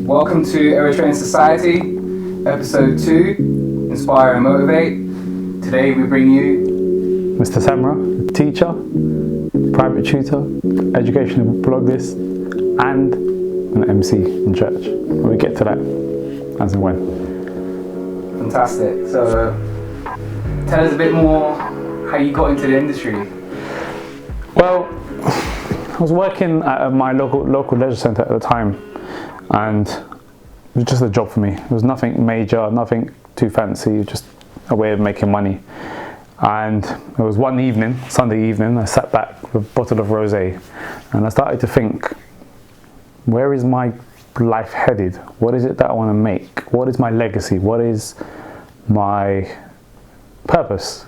Welcome to Eritrean Society, episode 2, Inspire and Motivate. Today we bring you Mr. Semra, a teacher, private tutor, educational bloggist, and an MC in church. We get to that as and when. Fantastic. So, tell us a bit more how you got into the industry. Well, I was working at my local leisure centre at the time, and it was just a job for me. It was nothing major, nothing too fancy, just a way of making money. And it was one evening, Sunday evening, I sat back with a bottle of rosé, and I started to think, where is my life headed? What is it that I want to make? What is my legacy? What is my purpose?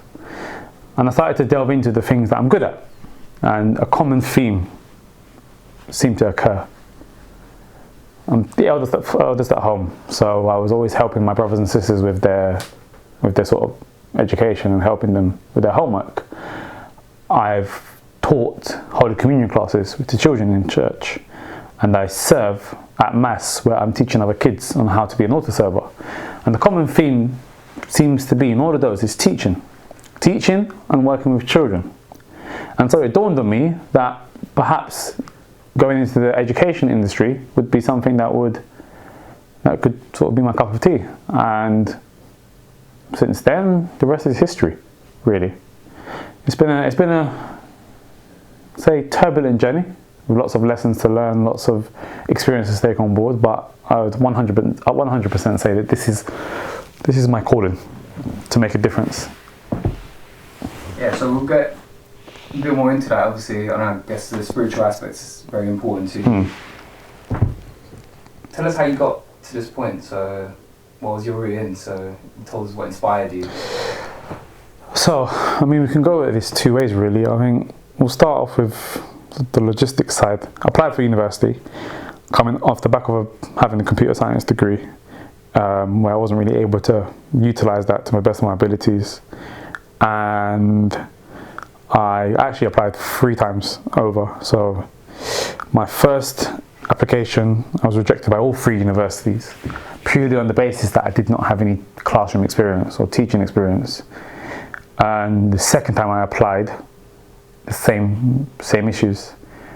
And I started to delve into the things that I'm good at, and a common theme seemed to occur. I'm the eldest at home, so I was always helping my brothers and sisters with their sort of education and helping them with their homework. I've taught Holy Communion classes to children in church, and I serve at Mass where I'm teaching other kids on how to be an altar server. And the common theme seems to be in all of those is teaching and working with children. And so it dawned on me that perhaps going into the education industry would be something that could sort of be my cup of tea. And since then, the rest is history, really. It's been a say turbulent journey with lots of lessons to learn, lots of experiences to take on board. But I would 100% say that this is my calling, to make a difference. Yeah, so we'll get a bit more into that, obviously, and I guess the spiritual aspect is very important too. Tell us how you got to this point. So, what was your route in? So, you told us what inspired you. So, I mean, we can go at this two ways, really. I think we'll start off with the logistics side. I applied for university, coming off the back of having a computer science degree, where I wasn't really able to utilize that to my best of my abilities. And I actually applied 3 times over. So my first application, I was rejected by all 3 universities, purely on the basis that I did not have any classroom experience or teaching experience. And the second time I applied, the same issues.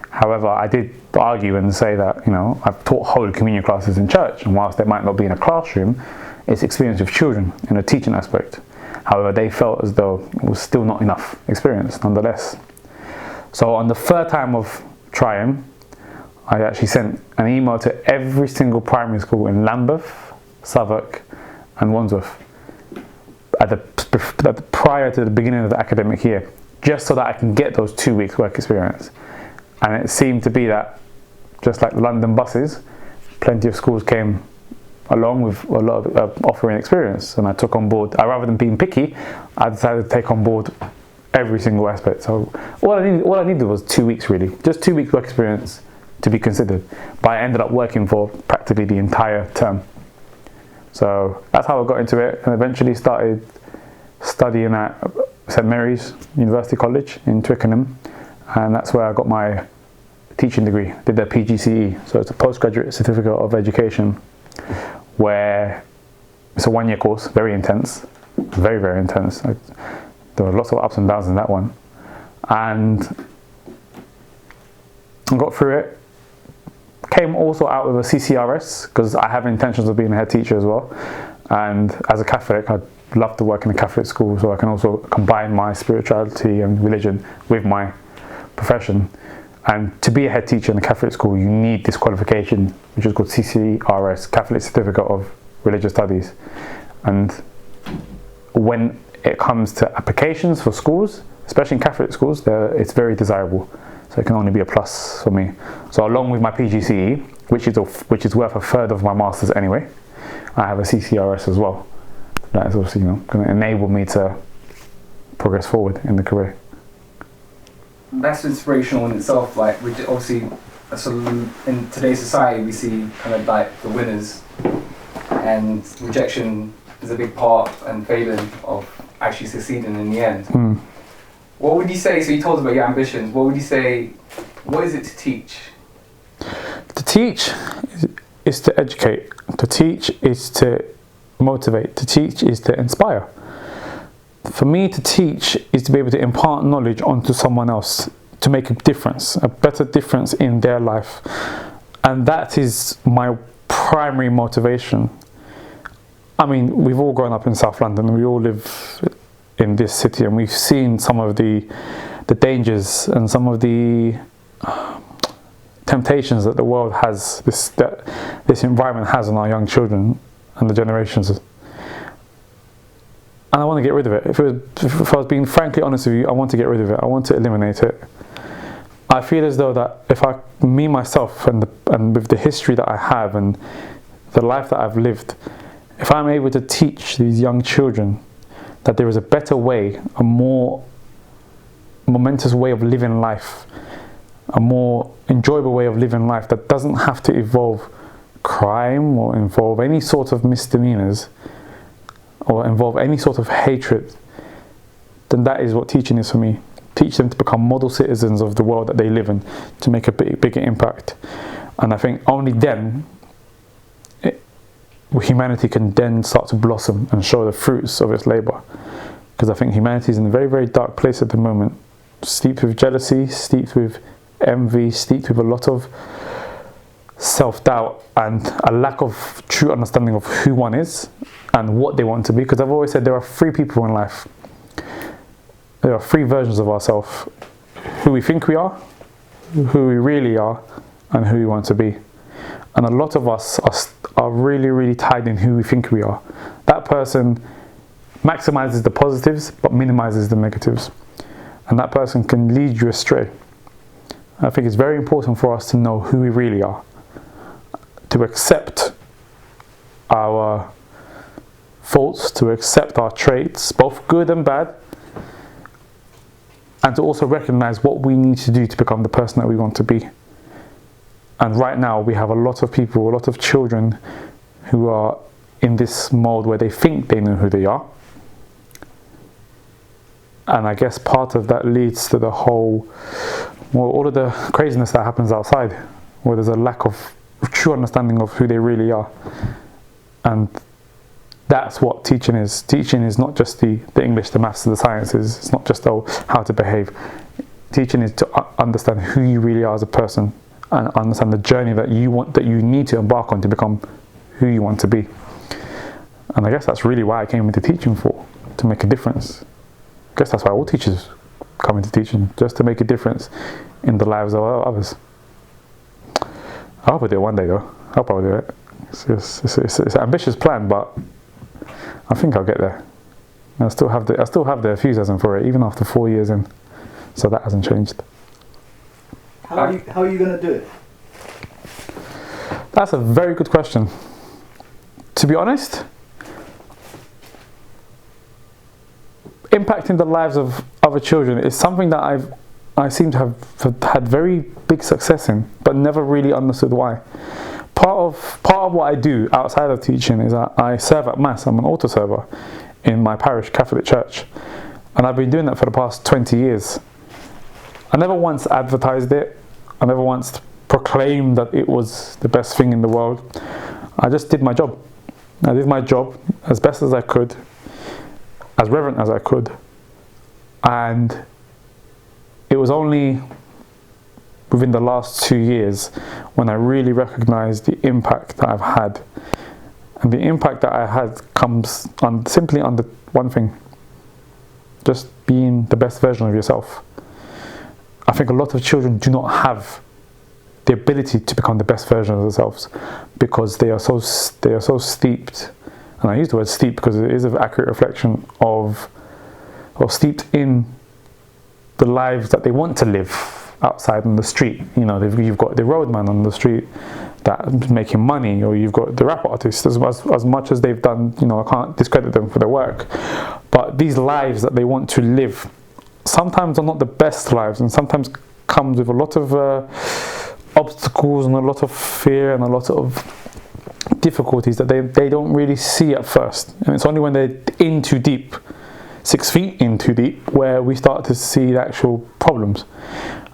However, I did argue and say that, I've taught Holy Communion classes in church, and whilst they might not be in a classroom, it's experience with children in a teaching aspect. However, they felt as though it was still not enough experience nonetheless. So on the 3rd time of trying, I actually sent an email to every single primary school in Lambeth, Southwark and Wandsworth prior to the beginning of the academic year, just so that I can get those 2 weeks work experience. And it seemed to be that, just like London buses, plenty of schools came along with a lot of offering experience, and I took on board. Rather than being picky, I decided to take on board every single aspect. So all I needed was 2 weeks, really, just 2 weeks work experience to be considered. But I ended up working for practically the entire term. So that's how I got into it, and eventually started studying at St Mary's University College in Twickenham, and that's where I got my teaching degree. Did the PGCE, so it's a postgraduate certificate of education, where it's a 1-year course, very intense, very, very intense. There were lots of ups and downs in that one, and I got through it. Came also out with a CCRS because I have intentions of being a head teacher as well, and as a Catholic, I'd love to work in a Catholic school so I can also combine my spirituality and religion with my profession. And to be a head teacher in a Catholic school, you need this qualification, which is called CCRS, Catholic Certificate of Religious Studies. And when it comes to applications for schools, especially in Catholic schools, it's very desirable. So it can only be a plus for me. So along with my PGCE, which is worth 1/3 of my master's anyway, I have a CCRS as well. That is also, going to enable me to progress forward in the career. That's inspirational in itself. Like, obviously, in today's society, we see kind of like the winners, and rejection is a big part and failing of actually succeeding in the end. What would you say? So you told us about your ambitions. What would you say? What is it to teach? To teach is to educate. To teach is to motivate. To teach is to inspire. For me, to teach is to be able to impart knowledge onto someone else, to make a difference, a better difference in their life. And that is my primary motivation. I mean, we've all grown up in South London, we all live in this city, and we've seen some of the dangers and some of the temptations that the world has, this environment has on our young children and the generations. And I want to get rid of it. If I was being frankly honest with you, I want to get rid of it. I want to eliminate it. I feel as though that if me myself and with the history that I have and the life that I've lived, if I'm able to teach these young children that there is a better way, a more momentous way of living life, a more enjoyable way of living life that doesn't have to involve crime or involve any sort of misdemeanors or involve any sort of hatred, then that is what teaching is for me. Teach them to become model citizens of the world that they live in, to make a bigger impact. And I think only then humanity can then start to blossom and show the fruits of its labour. Because I think humanity is in a very, very dark place at the moment, steeped with jealousy, steeped with envy, steeped with a lot of self-doubt and a lack of true understanding of who one is and what they want to be. Because I've always said there are three people in life. There are three versions of ourselves: who we think we are, who we really are, and who we want to be. And a lot of us are really, really tied in who we think we are. That person maximizes the positives but minimizes the negatives, and that person can lead you astray. I think it's very important for us to know who we really are, to accept our faults, to accept our traits, both good and bad, and to also recognize what we need to do to become the person that we want to be. And right now we have a lot of people, a lot of children who are in this mold where they think they know who they are. And I guess part of that leads to the whole, well, all of the craziness that happens outside, where there's a lack of true understanding of who they really are. And that's what teaching is. Teaching is not just the English, the maths, the sciences. It's not just how to behave. Teaching is to understand who you really are as a person and understand the journey that you need to embark on to become who you want to be. And I guess that's really why I came into teaching for, to make a difference. I guess that's why all teachers come into teaching, just to make a difference in the lives of others. I hope I do it one day though. I hope I'll do it. It's an ambitious plan, but I think I'll get there. I still have the enthusiasm for it, even after 4 years in. So that hasn't changed. How are you going to do it? That's a very good question. To be honest, impacting the lives of other children is something that I seem to have had very big success in, but never really understood why. Part of what I do outside of teaching is I serve at Mass. I'm an altar server in my parish Catholic church, and I've been doing that for the past 20 years. I never once advertised it. I never once proclaimed that it was the best thing in the world. I just did my job. I did my job as best as I could, as reverent as I could. And it was only within the last 2 years when I really recognized the impact that I've had. And the impact that I had comes simply under one thing: just being the best version of yourself. I think a lot of children do not have the ability to become the best version of themselves because they are so steeped, and I use the word steeped because it is an accurate reflection of, or steeped in the lives that they want to live outside on the street. You know, you've got the roadman on the street that's making money, or you've got the rap artists. As much as they've done, you know, I can't discredit them for their work, but these lives that they want to live sometimes are not the best lives, and sometimes comes with a lot of obstacles and a lot of fear and a lot of difficulties that they don't really see at first. And it's only when they're in too deep, 6 feet in too deep, where we start to see the actual problems.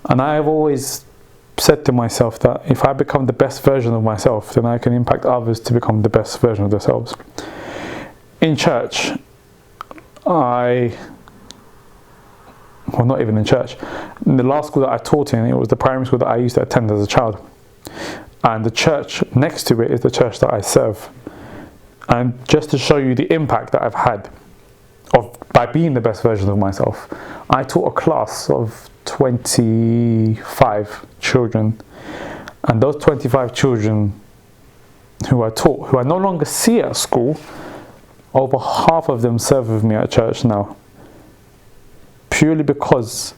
And I've always said to myself that if I become the best version of myself, then I can impact others to become the best version of themselves. In church, well, not even in church. In the last school that I taught in, it was the primary school that I used to attend as a child. And the church next to it is the church that I serve. And just to show you the impact that I've had by being the best version of myself, I taught a class of 25 children. And those 25 children who I taught, who I no longer see at school, over half of them serve with me at church now. Purely because,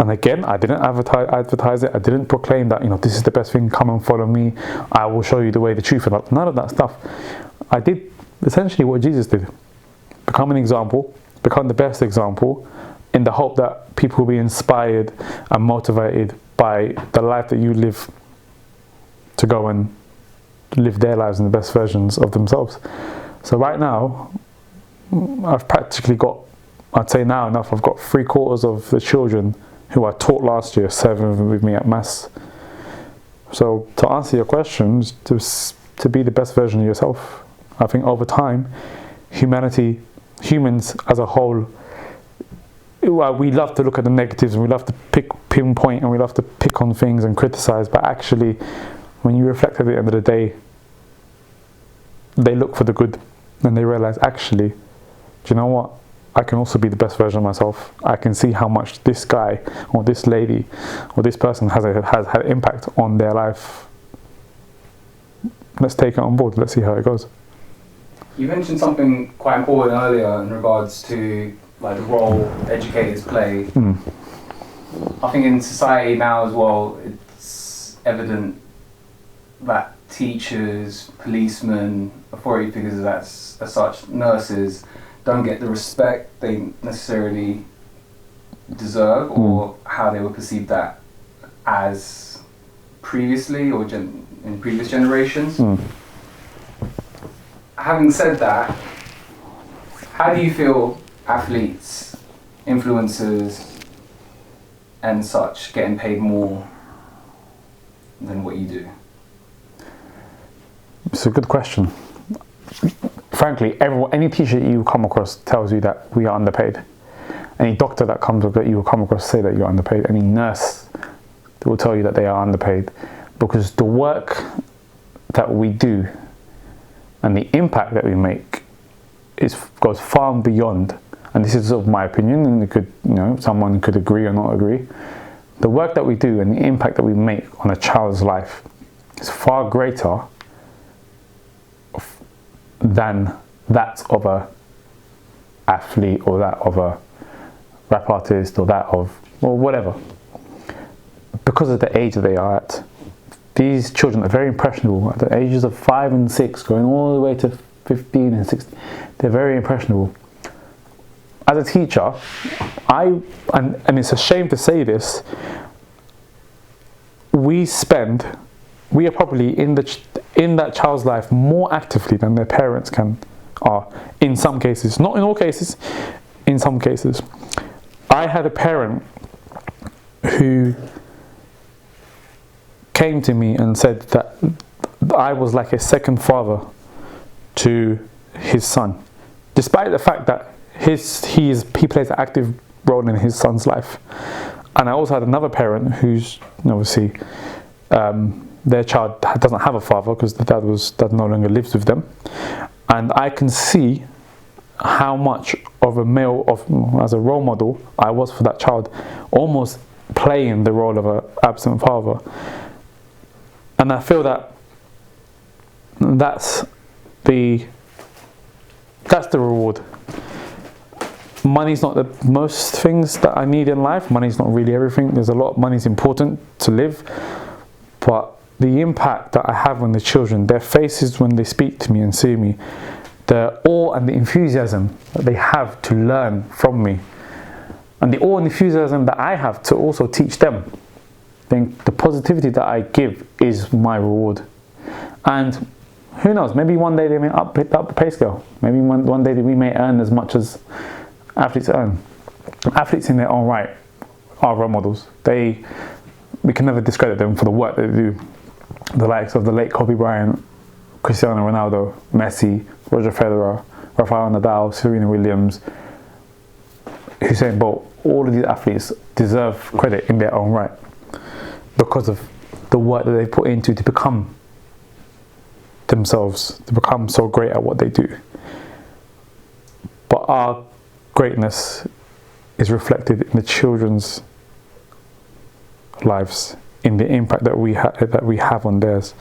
and again, I didn't advertise it, I didn't proclaim that, this is the best thing, come and follow me, I will show you the way, the truth, and none of that stuff. I did essentially what Jesus did. Become an example, become the best example, in the hope that people will be inspired and motivated by the life that you live to go and live their lives in the best versions of themselves. So right now, I've practically got, I'd say now enough, I've got 3/4 of the children who I taught last year serving with me at Mass. So to answer your questions, to be the best version of yourself, I think over time, humans as a whole, we love to look at the negatives and we love to pinpoint and we love to pick on things and criticize, but actually, when you reflect at the end of the day, they look for the good and they realize, actually, do you know what? I can also be the best version of myself. I can see how much this guy or this lady or this person has had impact on their life. Let's take it on board. Let's see how it goes. You mentioned something quite important earlier in regards to the role educators play. I think in society now as well, it's evident that teachers, policemen, authority figures as such, nurses, don't get the respect they necessarily deserve or how they were perceived that as previously or in previous generations. Having said that, how do you feel athletes, influencers and such getting paid more than what you do? It's a good question. Frankly, any teacher you come across tells you that we are underpaid. Any doctor that comes up that you will come across say that you're underpaid. Any nurse will tell you that they are underpaid, because the work that we do and the impact that we make goes far beyond. And this is sort of my opinion, and it could, someone could agree or not agree. The work that we do and the impact that we make on a child's life is far greater than that of a athlete or that of a rap artist or that of, whatever. Because of the age that they are at, these children are very impressionable at the ages of 5 and 6, going all the way to 15 and 16. They're very impressionable. As a teacher, and it's a shame to say this, we are probably in that child's life more actively than their parents are in some cases. Not in all cases, in some cases. I had a parent who came to me and said that I was like a second father to his son, despite the fact that he plays an active role in his son's life. And I also had another parent who's obviously their child doesn't have a father because the dad no longer lives with them, and I can see how much of a male as a role model I was for that child, almost playing the role of an absent father. And I feel that that's the reward. Money's not the most things that I need in life. Money's not really everything. There's a lot. Money's important to live, but the impact that I have on the children, their faces when they speak to me and see me, the awe and the enthusiasm that they have to learn from me, and the awe and enthusiasm that I have to also teach them, then the positivity that I give is my reward. And who knows, maybe one day they may up the pay scale. Maybe one day we may earn as much as athletes earn. Athletes in their own right are role models. we can never discredit them for the work they do. The likes of the late Kobe Bryant, Cristiano Ronaldo, Messi, Roger Federer, Rafael Nadal, Serena Williams, Usain Bolt, all of these athletes deserve credit in their own right because of the work that they put into to become themselves, to become so great at what they do. But our greatness is reflected in the children's lives, in the impact that we have on theirs.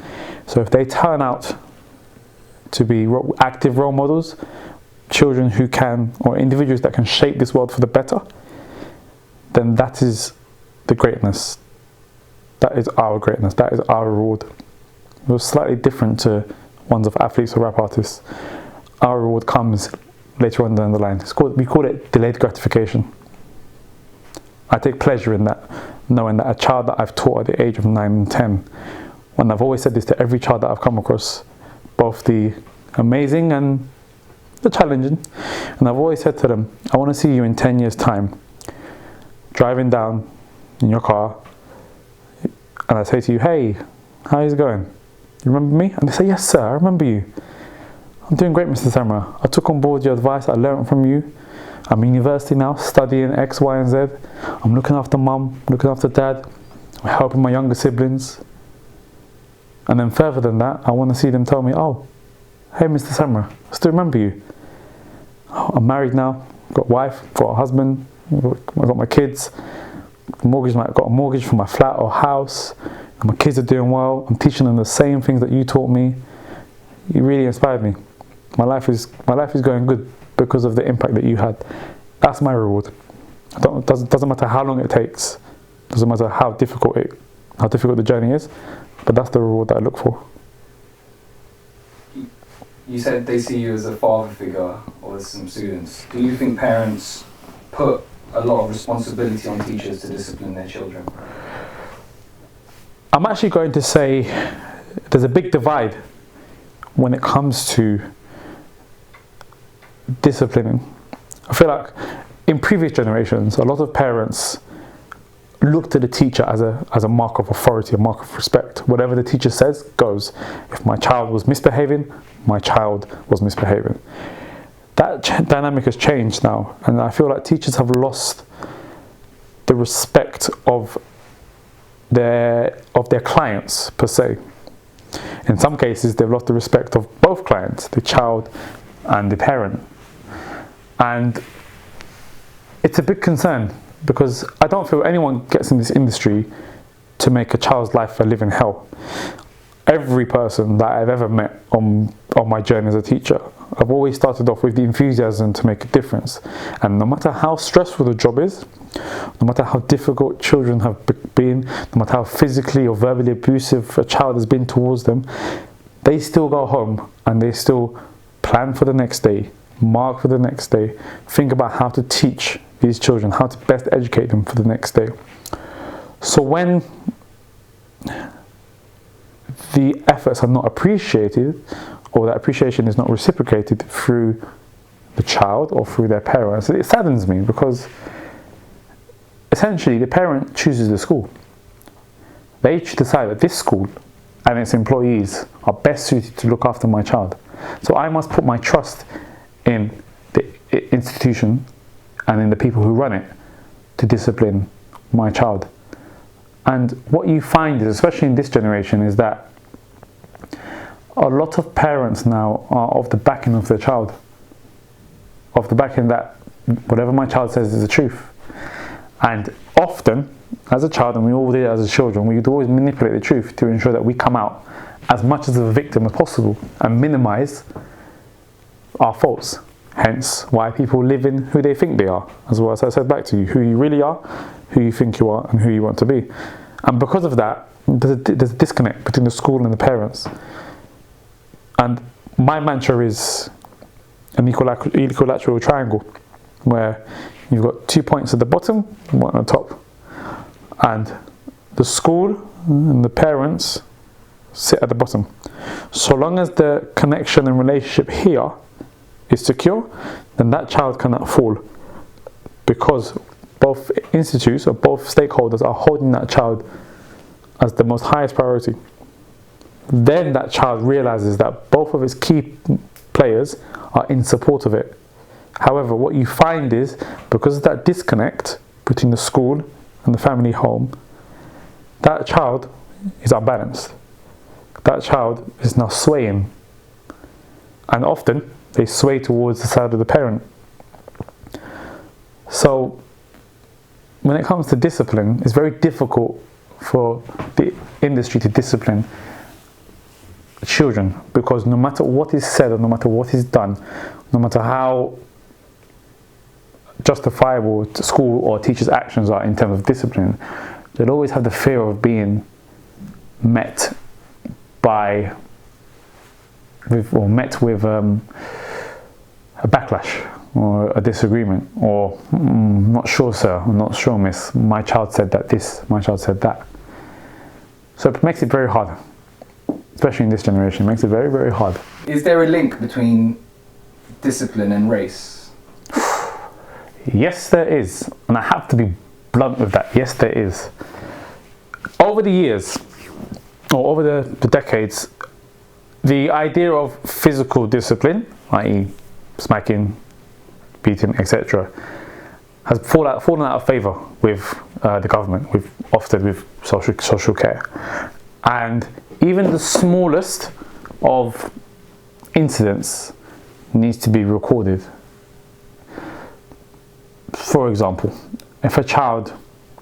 So if they turn out to be active role models, children who can, or individuals that can shape this world for the better, then that is the greatness. That is our greatness. That is our reward. It was slightly different to ones of athletes or rap artists. Our reward comes later on down the line. We call it delayed gratification. I take pleasure in that, knowing that a child that I've taught at the age of 9 and 10, and I've always said this to every child that I've come across, both the amazing and the challenging, and I've always said to them, I want to see you in 10 years' time, driving down in your car, and I say to you, hey, how is it going? You remember me? And they say, yes sir, I remember you. I'm doing great, Mr. Semra. I took on board your advice, I learned from you. I'm in university now, studying X, Y, and Z. I'm looking after mum, looking after dad. I'm helping my younger siblings. And then further than that, I want to see them tell me, oh, hey, Mr. Semra, I still remember you. Oh, I'm married now, got a wife, got a husband, I've got my kids. I've got a mortgage for my flat or house. And my kids are doing well. I'm teaching them the same things that you taught me. You really inspired me. My life is going good because of the impact that you had. That's my reward. Doesn't matter how long it takes. Doesn't matter how difficult the journey is. But that's the reward that I look for. You said they see you as a father figure or as some students. Do you think parents put a lot of responsibility on teachers to discipline their children? I'm actually going to say there's a big divide when it comes to disciplining. I feel like in previous generations, a lot of parents look to the teacher as a mark of authority, a mark of respect. Whatever the teacher says goes. If my child was misbehaving, my child was misbehaving. That dynamic has changed now, and I feel like teachers have lost the respect of their clients per se. In some cases, they've lost the respect of both clients, the child and the parent. And it's a big concern because I don't feel anyone gets in this industry to make a child's life a living hell. Every person that I've ever met on my journey as a teacher, I've always started off with the enthusiasm to make a difference. And no matter how stressful the job is, no matter how difficult children have been, no matter how physically or verbally abusive a child has been towards them, they still go home and they still plan for the next day, mark for the next day, think about how to teach these children, how to best educate them for the next day. So when the efforts are not appreciated, or that appreciation is not reciprocated through the child or through their parents, it saddens me because essentially the parent chooses the school. They decide that this school and its employees are best suited to look after my child. So I must put my trust in the institution and in the people who run it to discipline my child. And what you find is, especially in this generation, is that a lot of parents now are of the backing of their child, of the backing that whatever my child says is the truth. And often, as a child, and we all did it as children, we would always manipulate the truth to ensure that we come out as much as a victim as possible and minimize our faults. Hence, why people live in who they think they are, as well as I said back to you, who you really are, who you think you are, and who you want to be. And because of that, there's a disconnect between the school and the parents. And my mantra is an equilateral triangle, where you've got 2 points at the bottom, one at the top. And the school and the parents sit at the bottom. So long as the connection and relationship here is secure, then that child cannot fall, because both institutes or both stakeholders are holding that child as the most highest priority, then that child realizes that both of his key players are in support of it. However, what you find is, because of that disconnect between the school and the family home, that child is unbalanced. That child is now swaying. And often, they sway towards the side of the parent. So, when it comes to discipline, it's very difficult for the industry to discipline children, because no matter what is said or no matter what is done, no matter how justifiable the school or teachers' actions are in terms of discipline, they'll always have the fear of being met with a backlash or a disagreement, or not sure sir, I'm not sure miss, my child said that this, my child said that. So it makes it very hard, especially in this generation. It makes it very, very hard. Is there a link between discipline and race? Yes, there is, and I have to be blunt with that. Yes, there is. Over the years, or over the decades, the idea of physical discipline, i.e. smacking, beating, etc., has fallen out of favour with the government, with Ofsted, with social care. And even the smallest of incidents needs to be recorded. For example, if a child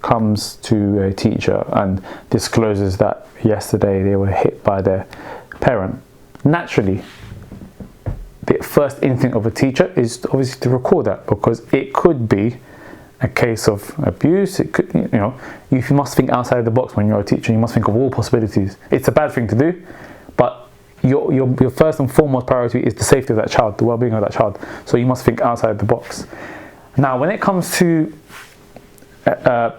comes to a teacher and discloses that yesterday they were hit by their parent, naturally the first instinct of a teacher is obviously to record that, because it could be a case of abuse. It could, you must think outside the box when you're a teacher. You must think of all possibilities. It's a bad thing to do, but your first and foremost priority is the safety of that child, the well-being of that child. So you must think outside the box. Now, when it comes to I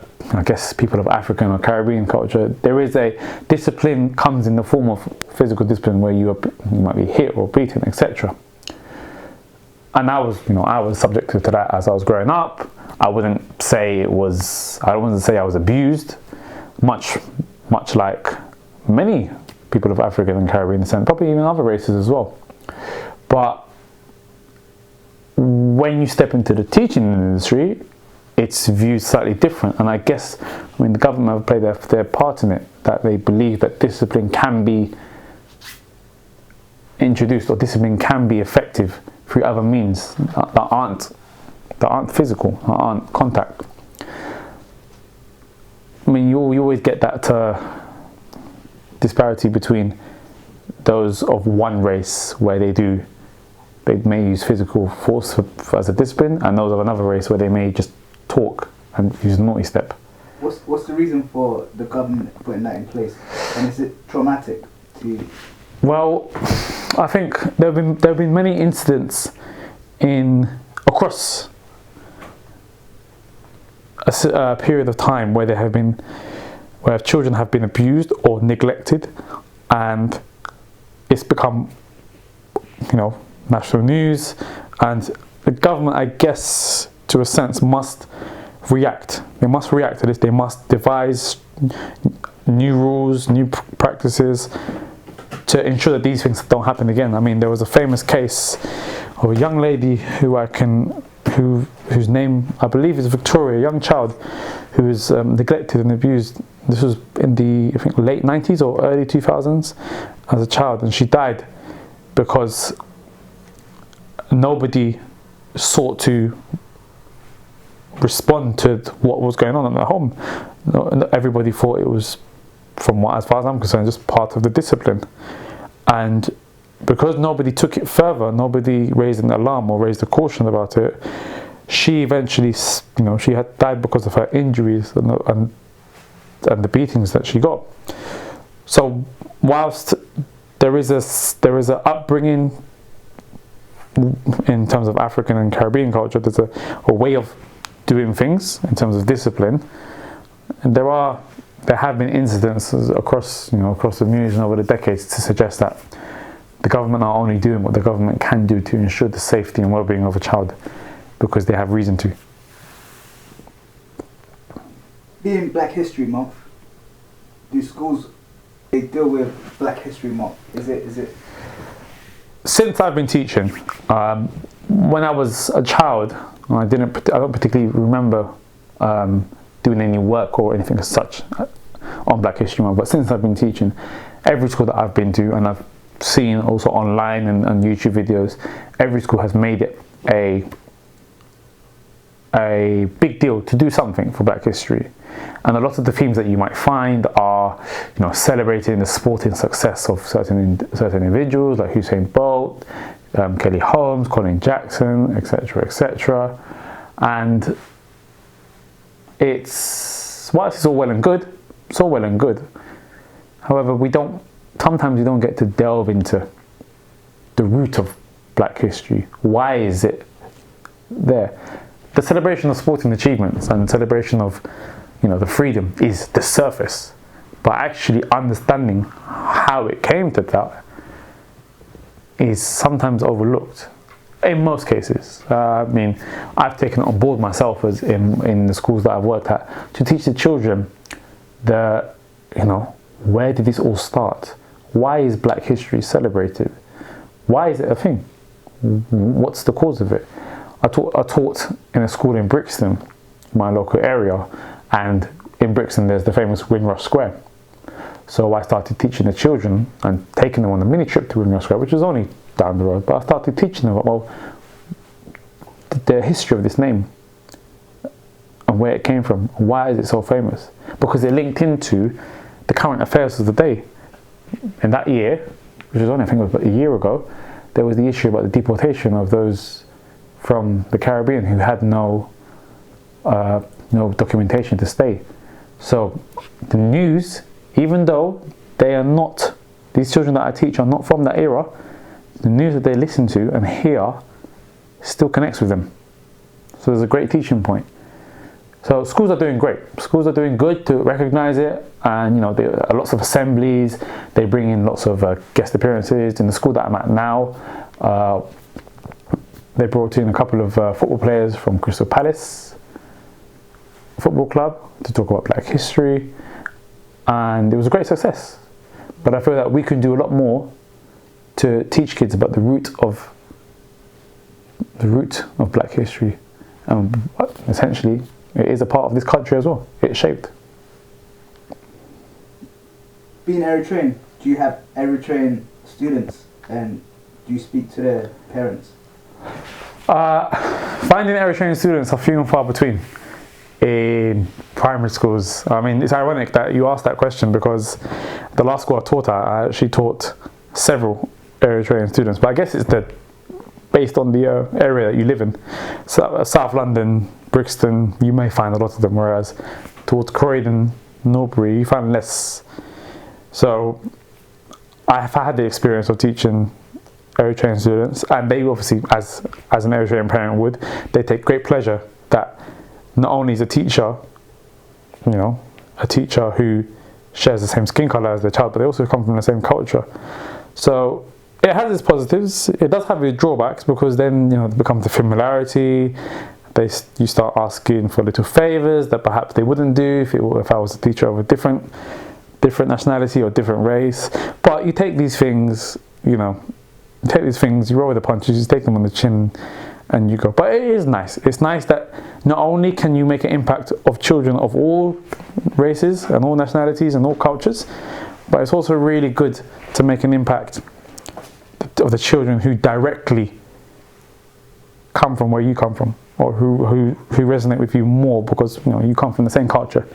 guess people of African or Caribbean culture, there is a discipline comes in the form of physical discipline where you might be hit or beaten, etc. And I was subject to that as I was growing up. I wouldn't say I was abused, much like many people of African and Caribbean descent, probably even other races as well. But when you step into the teaching industry, it's viewed slightly different, and I guess the government have played their part in it, that they believe that discipline can be introduced, or discipline can be effective through other means that aren't physical, that aren't contact. You always get that disparity between those of one race where they may use physical force as a discipline, and those of another race where they may just talk and use a naughty step. What's the reason for the government putting that in place? And is it traumatic to you? Well, I think there have been many incidents across a period of time where children have been abused or neglected, and it's become national news, and the government, I guess, to a sense, must react. They must react to this. They must devise new rules, new practices to ensure that these things don't happen again. There was a famous case of a young lady whose name I believe is Victoria, a young child who was neglected and abused. This was in the late 90s or early 2000s as a child, and she died because nobody sought to respond to what was going on at home. Everybody thought it was, as far as I'm concerned, just part of the discipline. And because nobody took it further, nobody raised an alarm or raised a caution about it, she eventually, she had died because of her injuries and the beatings that she got. So whilst there is a upbringing in terms of African and Caribbean culture, there's a way of doing things in terms of discipline, and there have been incidences across the news and over the decades to suggest that the government are only doing what the government can do to ensure the safety and well-being of a child because they have reason to. Being Black History Month, do schools, they deal with Black History Month? Is it? Since I've been teaching, when I was a child, I don't particularly remember doing any work or anything as such on Black History Month. But since I've been teaching, every school that I've been to, and I've seen also online and YouTube videos, every school has made it a big deal to do something for Black history. And a lot of the themes that you might find are, celebrating the sporting success of certain individuals like Usain Bolt, Kelly Holmes, Colin Jackson, etc., etc. And whilst it's all well and good, However, sometimes we don't get to delve into the root of Black history. Why is it there? The celebration of sporting achievements and celebration of, the freedom is the surface. But actually understanding how it came to that is sometimes overlooked. In most cases. I've taken it on board myself as in the schools that I've worked at to teach the children where did this all start? Why is Black history celebrated? Why is it a thing? What's the cause of it? I taught in a school in Brixton, my local area, and in Brixton there's the famous Windrush Square. So I started teaching the children and taking them on a mini trip to Windrush Square, which was only down the road, but I started teaching them about the history of this name and where it came from. Why is it so famous? Because it linked into the current affairs of the day. In that year, which was only I think it was about a year ago, there was the issue about the deportation of those from the Caribbean who had no documentation to stay. So the news, even though these children that I teach are not from that era, the news that they listen to and hear still connects with them. So there's a great teaching point. So schools are doing great. Schools are doing good to recognise it, and there are lots of assemblies. They bring in lots of guest appearances. In the school that I'm at now, they brought in a couple of football players from Crystal Palace Football Club to talk about Black history, and it was a great success. But I feel that we can do a lot more to teach kids about the root of Black history, and essentially it is a part of this country as well. It's shaped. Being Eritrean, do you have Eritrean students, and do you speak to their parents? Finding Eritrean students are few and far between in primary schools. It's ironic that you asked that question, because the last school I taught at, I actually taught several Eritrean students, but I guess it's based on the area that you live in. So, South London, Brixton, you may find a lot of them, whereas towards Croydon, Norbury, you find less. So I've had the experience of teaching Eritrean students, and they obviously, as an Eritrean parent would, they take great pleasure that not only is a teacher who shares the same skin colour as their child, but they also come from the same culture. So it has its positives. It does have its drawbacks, because then it becomes a familiarity. You start asking for little favours that perhaps they wouldn't do if I was a teacher of a different nationality or different race. But you take these things, you roll with the punches, you take them on the chin, and you go. But it is nice. It's nice that not only can you make an impact of children of all races and all nationalities and all cultures, but it's also really good to make an impact of the children who directly come from where you come from, or who resonate with you more, because you come from the same culture,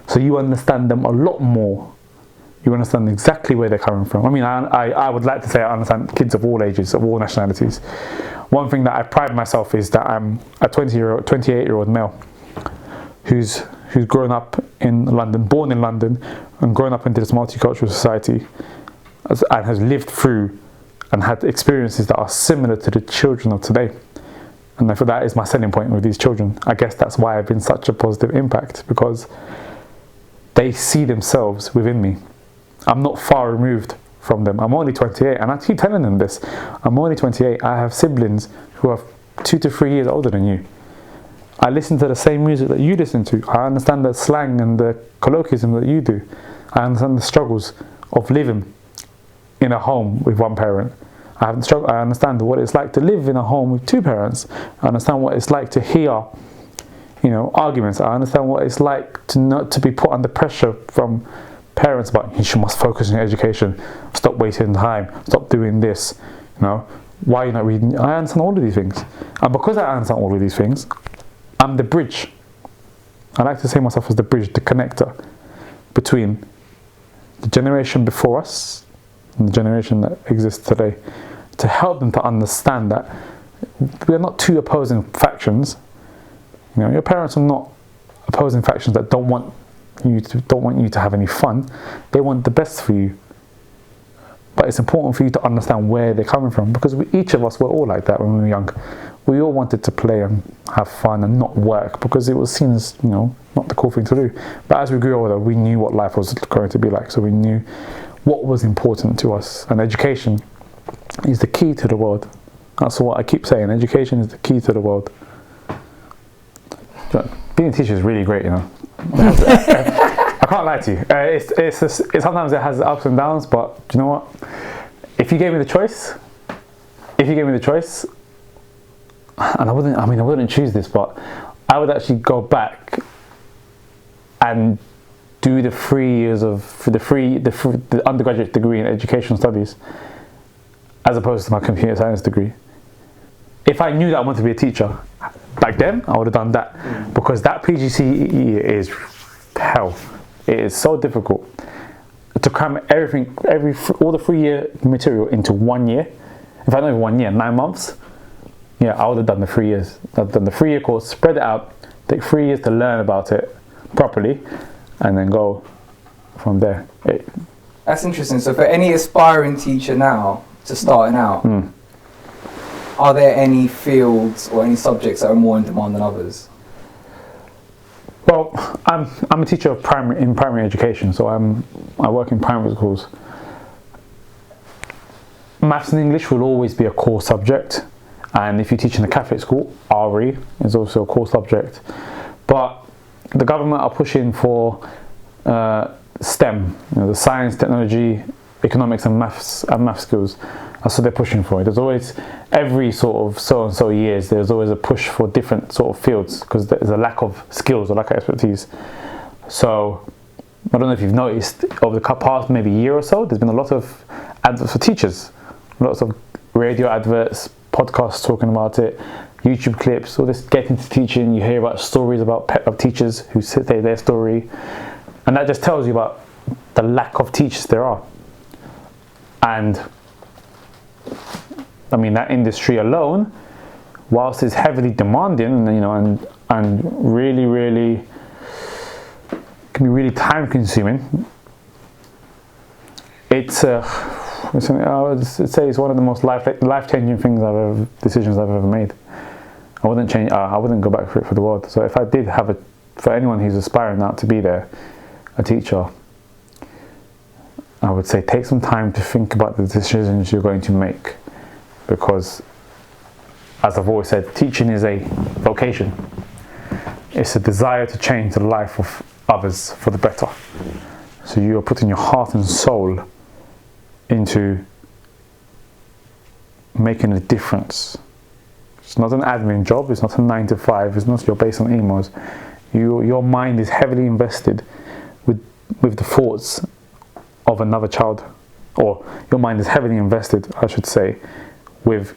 so you understand them a lot more. You understand exactly where they're coming from. I would like to say I understand kids of all ages, of all nationalities. One thing that I pride myself is that I'm a 28-year-old male who's grown up in London, born in London, and grown up into this multicultural society, and has lived through and had experiences that are similar to the children of today. And therefore that is my selling point with these children. I guess that's why I've been such a positive impact, because they see themselves within me. I'm not far removed from them. I'm only 28, and I keep telling them this. I'm only 28. I have siblings who are 2 to 3 years older than you. I listen to the same music that you listen to. I understand the slang and the colloquialism that you do. I understand the struggles of living in a home with one parent. I understand what it's like to live in a home with two parents. I understand what it's like to hear, arguments. I understand what it's like to not to be put under pressure from parents about you must focus on your education, stop wasting time, stop doing this. Why are you not reading? I understand all of these things, and because I understand all of these things, I'm the bridge. I like to say myself as the bridge, the connector between the generation before us and the generation that exists today, to help them to understand that we're not two opposing factions. Your parents are not opposing factions that don't want you to have any fun. They want the best for you. But it's important for you to understand where they're coming from, because each of us were all like that when we were young. We all wanted to play and have fun and not work because it was seen as, not the cool thing to do. But as we grew older, we knew what life was going to be like. So we knew what was important to us. And education is the key to the world. That's what I keep saying. Education is the key to the world. But being a teacher is really great, I can't lie to you. It sometimes it has ups and downs, but do you know what? If you gave me the choice, and I wouldn't choose this, but I would actually go back and do the 3 years of the undergraduate degree in educational studies, as opposed to my computer science degree. If I knew that I wanted to be a teacher back then, I would have done that, because that PGCE is hell. It is so difficult to cram everything, all the 3-year material into 1 year. If I not even 1 year, 9 months. Yeah, I would have done the 3 years. I've done the 3-year course, spread it out, take 3 years to learn about it properly, and then go from there. That's interesting. So for any aspiring teacher now, just starting out, are there any fields or any subjects that are more in demand than others? Well, I'm a teacher of primary education, so I work in primary schools. Maths and English will always be a core subject, and if you teach in a Catholic school, RE is also a core subject. But the government are pushing for STEM, the science, technology, economics, and math skills. That's what they're pushing for. There's always, every sort of so and so years, there's always a push for different sort of fields, because there's a lack of skills or lack of expertise. So I don't know if you've noticed, over the past maybe year or so, there's been a lot of adverts for teachers, lots of radio adverts, podcasts talking about it, YouTube clips, all this getting to teaching. You hear about stories of teachers who say their story, and that just tells you about the lack of teachers there are. And I mean, that industry alone, whilst it's heavily demanding, and really can be really time consuming, I would say it's one of the most life-changing decisions I've ever made. I wouldn't go back for it for the world. So if I did have for anyone who's aspiring now to be a teacher, I would say take some time to think about the decisions you're going to make, because, as I've always said, teaching is a vocation. It's a desire to change the life of others for the better. So you are putting your heart and soul into making a difference. It's not an admin job, it's not a 9 to 5, it's not you're based on emails. Your mind is heavily invested with the thoughts of another child, or your mind is heavily invested, I should say, with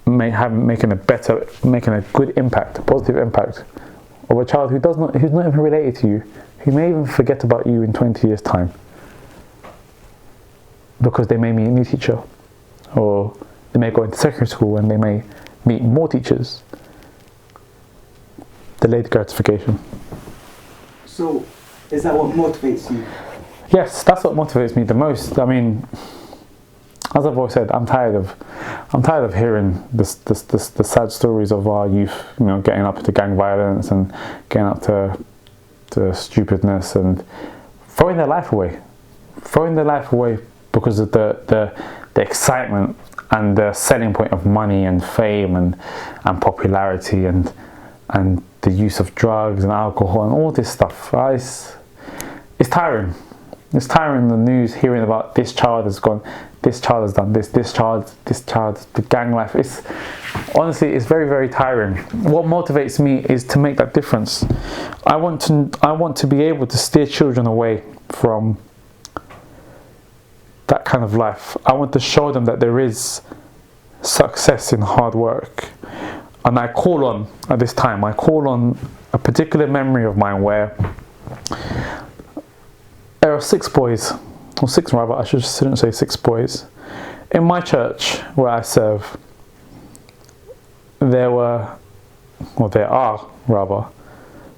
making a good impact, a positive impact of a child who's not even related to you, who may even forget about you in 20 years' time, because they may meet a new teacher, or they may go into secondary school and they may meet more teachers. Delayed gratification. So, is that what motivates you? Yes, that's what motivates me the most. I mean, as I've always said, I'm tired of hearing the sad stories of our youth, getting up to gang violence and getting up to stupidness and throwing their life away because of the excitement and the selling point of money and fame and popularity and the use of drugs and alcohol and all this stuff. It's tiring. It's tiring, the news, hearing about this child has gone, this child has done this child, the gang life. It's honestly, it's very, very tiring. What motivates me is to make that difference. I want to be able to steer children away from that kind of life. I want to show them that there is success in hard work. And I call on, at this time, I call on a particular memory of mine where there are 6 boys, or 6 rather, I shouldn't say 6 boys. In my church where I serve, there are rather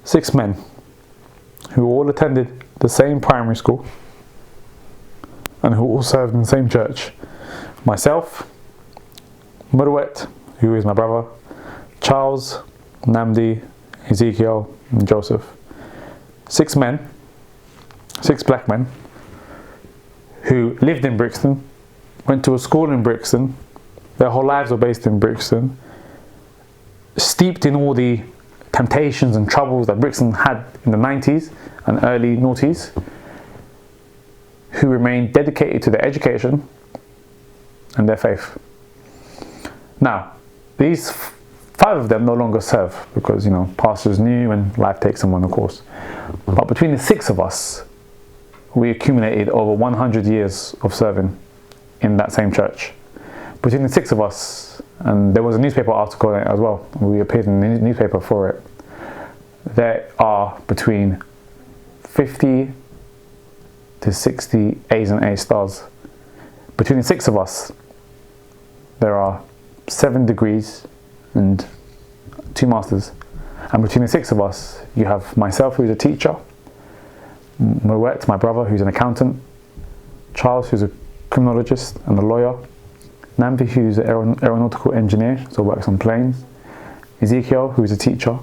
6 men who all attended the same primary school and who all served in the same church. Myself, Murwet, who is my brother, Charles, Namdi, Ezekiel, and Joseph. 6 men, 6 black men, who lived in Brixton, went to a school in Brixton, their whole lives were based in Brixton, steeped in all the temptations and troubles that Brixton had in the 90s and early noughties, who remained dedicated to their education and their faith. Now, these 5 of them no longer serve because, pastors knew and life takes them on, of course. But between the 6 of us, we accumulated over 100 years of serving in that same church. Between the 6 of us, and there was a newspaper article on it as well, we appeared in the newspaper for it, there are between 50 to 60 A's and A stars. Between the 6 of us, there are 7 degrees and 2 masters. And between the 6 of us, you have myself, who's a teacher, Moet, my brother, who's an accountant, Charles, who's a criminologist and a lawyer, Nambi, who's an aeronautical engineer, so works on planes, Ezekiel, who's a teacher,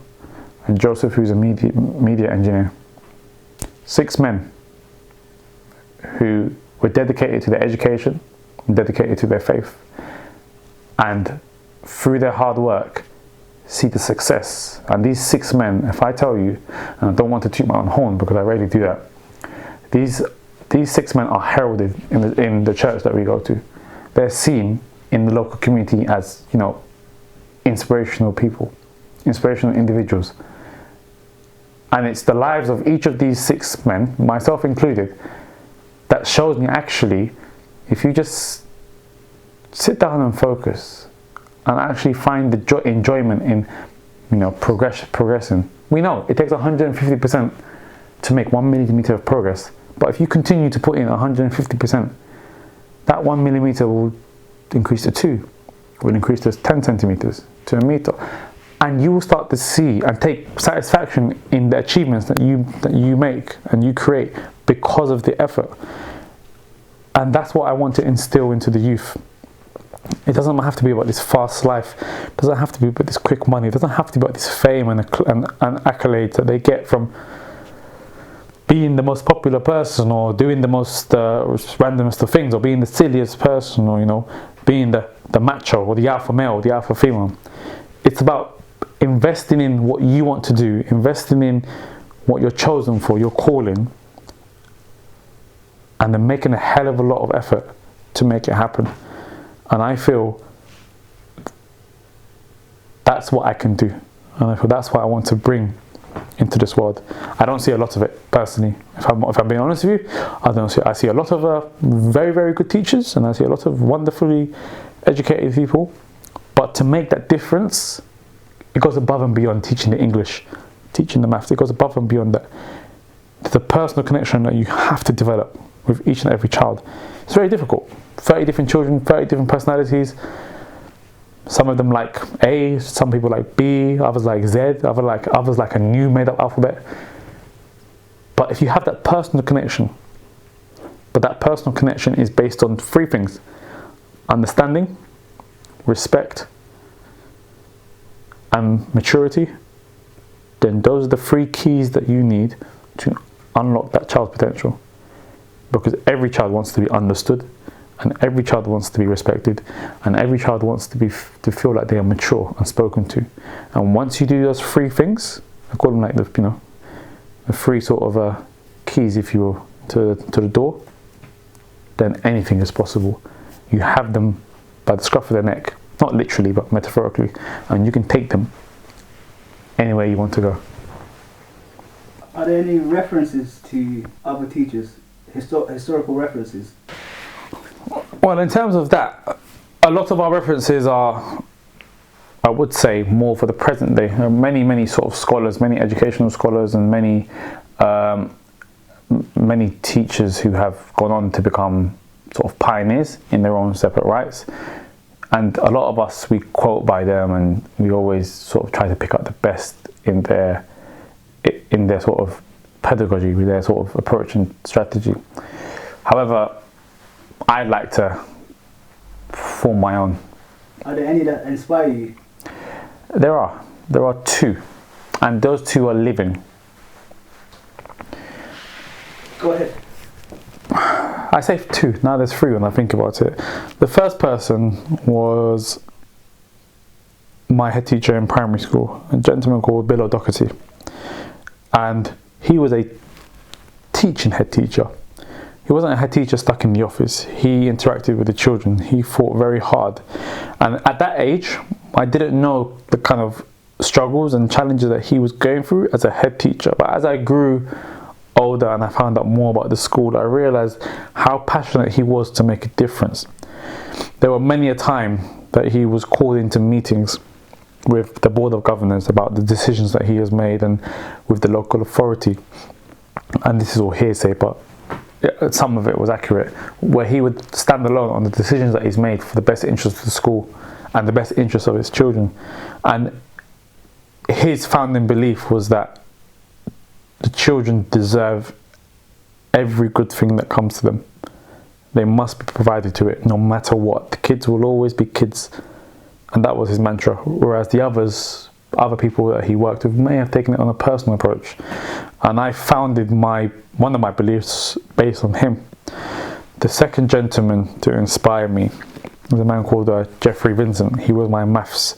and Joseph, who's a media engineer. 6 men who were dedicated to their education, dedicated to their faith, and through their hard work see the success. And these 6 men, if I tell you, and I don't want to toot my own horn because I rarely do that, these 6 men are heralded in the church that we go to. They're seen in the local community as, inspirational people, inspirational individuals. And it's the lives of each of these 6 men, myself included, that shows me actually, if you just sit down and focus and actually find the enjoyment in, progressing. We know it takes 150% to make 1 millimeter of progress, but if you continue to put in 150%, that 1 millimeter will increase to 2, will increase to 10 centimeters, to a meter, and you will start to see and take satisfaction in the achievements that you make and you create because of the effort. And that's what I want to instill into the youth. It doesn't have to be about this fast life. It doesn't have to be about this quick money. It doesn't have to be about this fame and accolades that they get from being the most popular person or doing the most randomest of things or being the silliest person or, being the macho or the alpha male or the alpha female. It's about investing in what you want to do, investing in what you're chosen for, your calling, and then making a hell of a lot of effort to make it happen. And I feel that's what I can do. And I feel that's what I want to bring into this world. I don't see a lot of it personally. If I'm being honest with you, I see a lot of very, very good teachers, and I see a lot of wonderfully educated people. But to make that difference, it goes above and beyond teaching the English, teaching the maths. It goes above and beyond that. The personal connection that you have to develop with each and every child. It's very difficult. 30 different children, 30 different personalities. Some of them like A, some people like B, others like Z, others like a new made up alphabet. But if you have that personal connection, but that personal connection is based on 3 things: understanding, respect, and maturity, then those are the 3 keys that you need to unlock that child's potential. Because every child wants to be understood, and every child wants to be respected, and every child wants to feel like they are mature and spoken to. And once you do those 3 things, I call them like the 3 sort of keys, if you will, to the door, then anything is possible. You have them by the scruff of their neck, not literally but metaphorically, and you can take them anywhere you want to go. Are there any references to other teachers, historical references? Well, in terms of that, a lot of our references are, I would say, more for the present day. There are many sort of scholars, many educational scholars, and many teachers who have gone on to become sort of pioneers in their own separate rights. And a lot of us, we quote by them, and we always sort of try to pick up the best in their sort of pedagogy, with their sort of approach and strategy. However, I'd like to form my own. Are there any that inspire you? There are two, and those two are living. Go ahead. I say two, now there's three when I think about it. The first person was my head teacher in primary school, a gentleman called Bill O'Doherty. And he was a teaching head teacher. He wasn't a head teacher stuck in the office. He interacted with the children. He fought very hard. And at that age, I didn't know the kind of struggles and challenges that he was going through as a head teacher. But as I grew older and I found out more about the school, I realized how passionate he was to make a difference. There were many a time that he was called into meetings with the board of governors about the decisions that he has made, and with the local authority. And this is all hearsay, but some of it was accurate, where he would stand alone on the decisions that he's made for the best interest of the school and the best interest of his children. And his founding belief was that the children deserve every good thing that comes to them. They must be provided to it, no matter what. The kids will always be kids. And that was his mantra. Whereas the other people that he worked with may have taken it on a personal approach. And I founded one of my beliefs based on him. The second gentleman to inspire me was a man called Jeffrey Vincent. He was my maths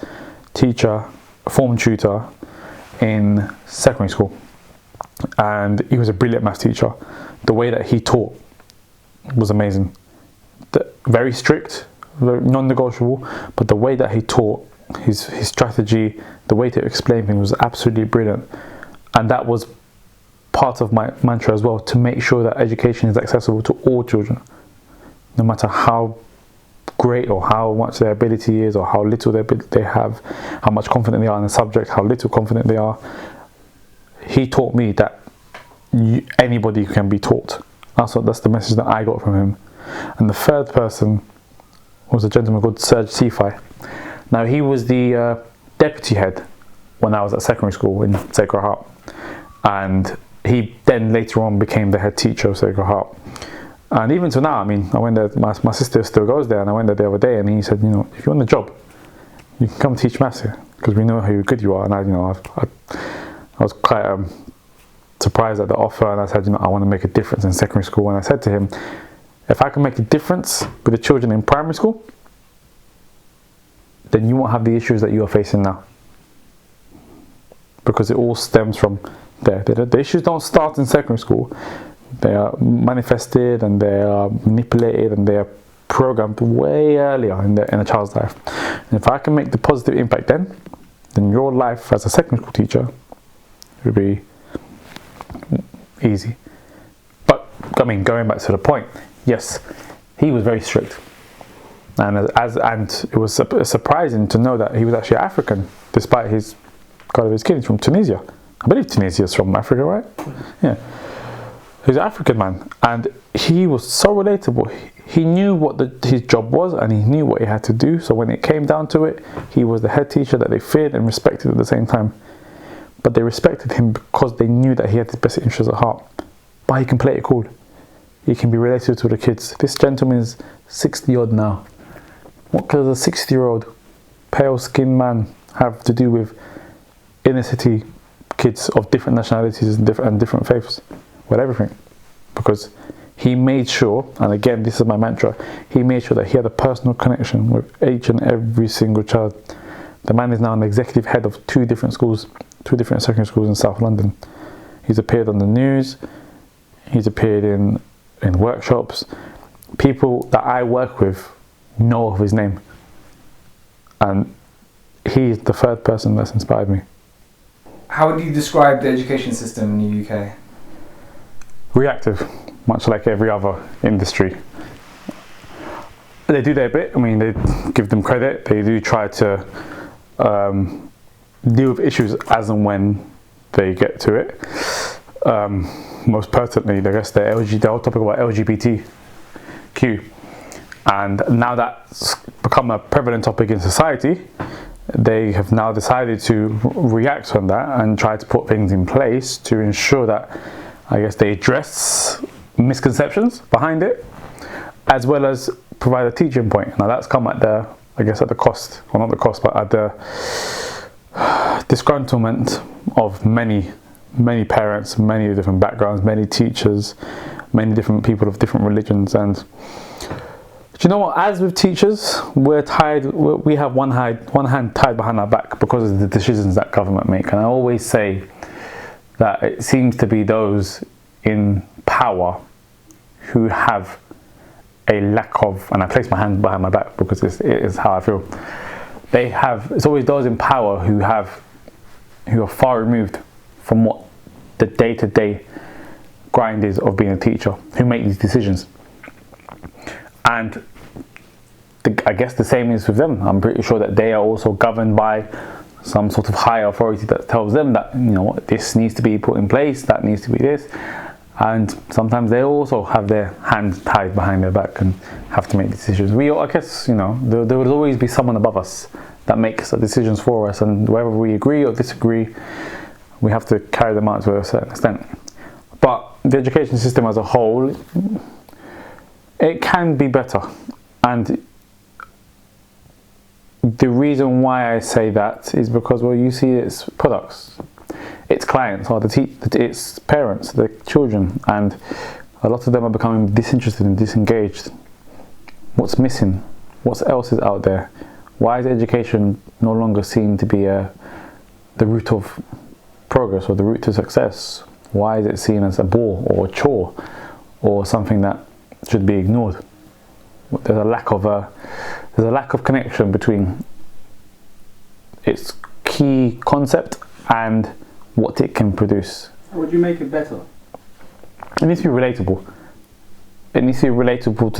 teacher, form tutor in secondary school. And he was a brilliant maths teacher. The way that he taught was amazing. Very strict, very non-negotiable, but the way that he taught, his strategy, the way to explain things was absolutely brilliant. And that was part of my mantra as well, to make sure that education is accessible to all children, no matter how great or how much their ability is, or how little they have, how much confident they are in the subject, how little confident they are. He taught me that anybody can be taught. That's the message that I got from him. And the third person was a gentleman called Serge Sifai. Now, he was the deputy head when I was at secondary school in Sacred Heart, and he then later on became the head teacher of Sacred Heart. And even to now, I mean, I went there, my sister still goes there, and I went there the other day, and he said, if you want the job, you can come teach maths here, because we know how good you are. And I was quite surprised at the offer, and I said, I want to make a difference in secondary school. And I said to him, if I can make a difference with the children in primary school, then you won't have the issues that you are facing now. Because it all stems from there. The issues don't start in secondary school. They are manifested, and they are manipulated, and they are programmed way earlier in a child's life. And if I can make the positive impact then your life as a secondary school teacher will be easy. But going back to the point, yes, he was very strict, and it was surprising to know that he was actually African, despite his skin. He's from Tunisia. I believe Tunisia is from Africa, right? Yeah. He's an African man, and he was so relatable. He knew what his job was, and he knew what he had to do. So when it came down to it, he was the head teacher that they feared and respected at the same time. But they respected him because they knew that he had his best interests at heart. But he can play it cool. He can be related to the kids. This gentleman is 60 odd now. What does a 60-year-old pale skinned man have to do with inner city kids of different nationalities and different faiths? With everything. Because he made sure, and again this is my mantra, he made sure that he had a personal connection with each and every single child. The man is now an executive head of two different schools, two different secondary schools in South London. He's appeared on the news. He's appeared in workshops. People that I work with know of his name. And he's the third person that's inspired me. How would you describe the education system in the UK? Reactive, much like every other industry. They do their bit. I mean, they give them credit. They do try to deal with issues as and when they get to it. Most pertinently, I guess the whole topic about LGBTQ. And now that's become a prevalent topic in society, they have now decided to react on that and try to put things in place to ensure that, I guess, they address misconceptions behind it, as well as provide a teaching point. Now that's come at the, I guess, at the cost, well, not the cost, but at the disgruntlement of many parents, many different backgrounds, many teachers, many different people of different religions. And do you know what? As with teachers, we have one hand tied behind our back because of the decisions that government make. And I always say that it seems to be those in power who have a lack of, and I place my hand behind my back because it is how I feel. It's always those in power who are far removed from what the day-to-day grind is of being a teacher, who make these decisions. And I guess the same is with them. I'm pretty sure that they are also governed by some sort of higher authority that tells them that, you know, this needs to be put in place, that needs to be this. And sometimes they also have their hands tied behind their back and have to make decisions. I guess, you know, there will always be someone above us that makes the decisions for us, and whether we agree or disagree, we have to carry them out to a certain extent. But the education system as a whole, it can be better. And the reason why I say that is because, well, you see its products, its clients, or its parents, the children, and a lot of them are becoming disinterested and disengaged. What's missing? What else is out there? Why is education no longer seen to be the root of progress or the root to success? Why is it seen as a bore or a chore or something that should be ignored? There's a lack of connection between its key concept and what it can produce. How would you make it better? It needs to be relatable. It needs to be relatable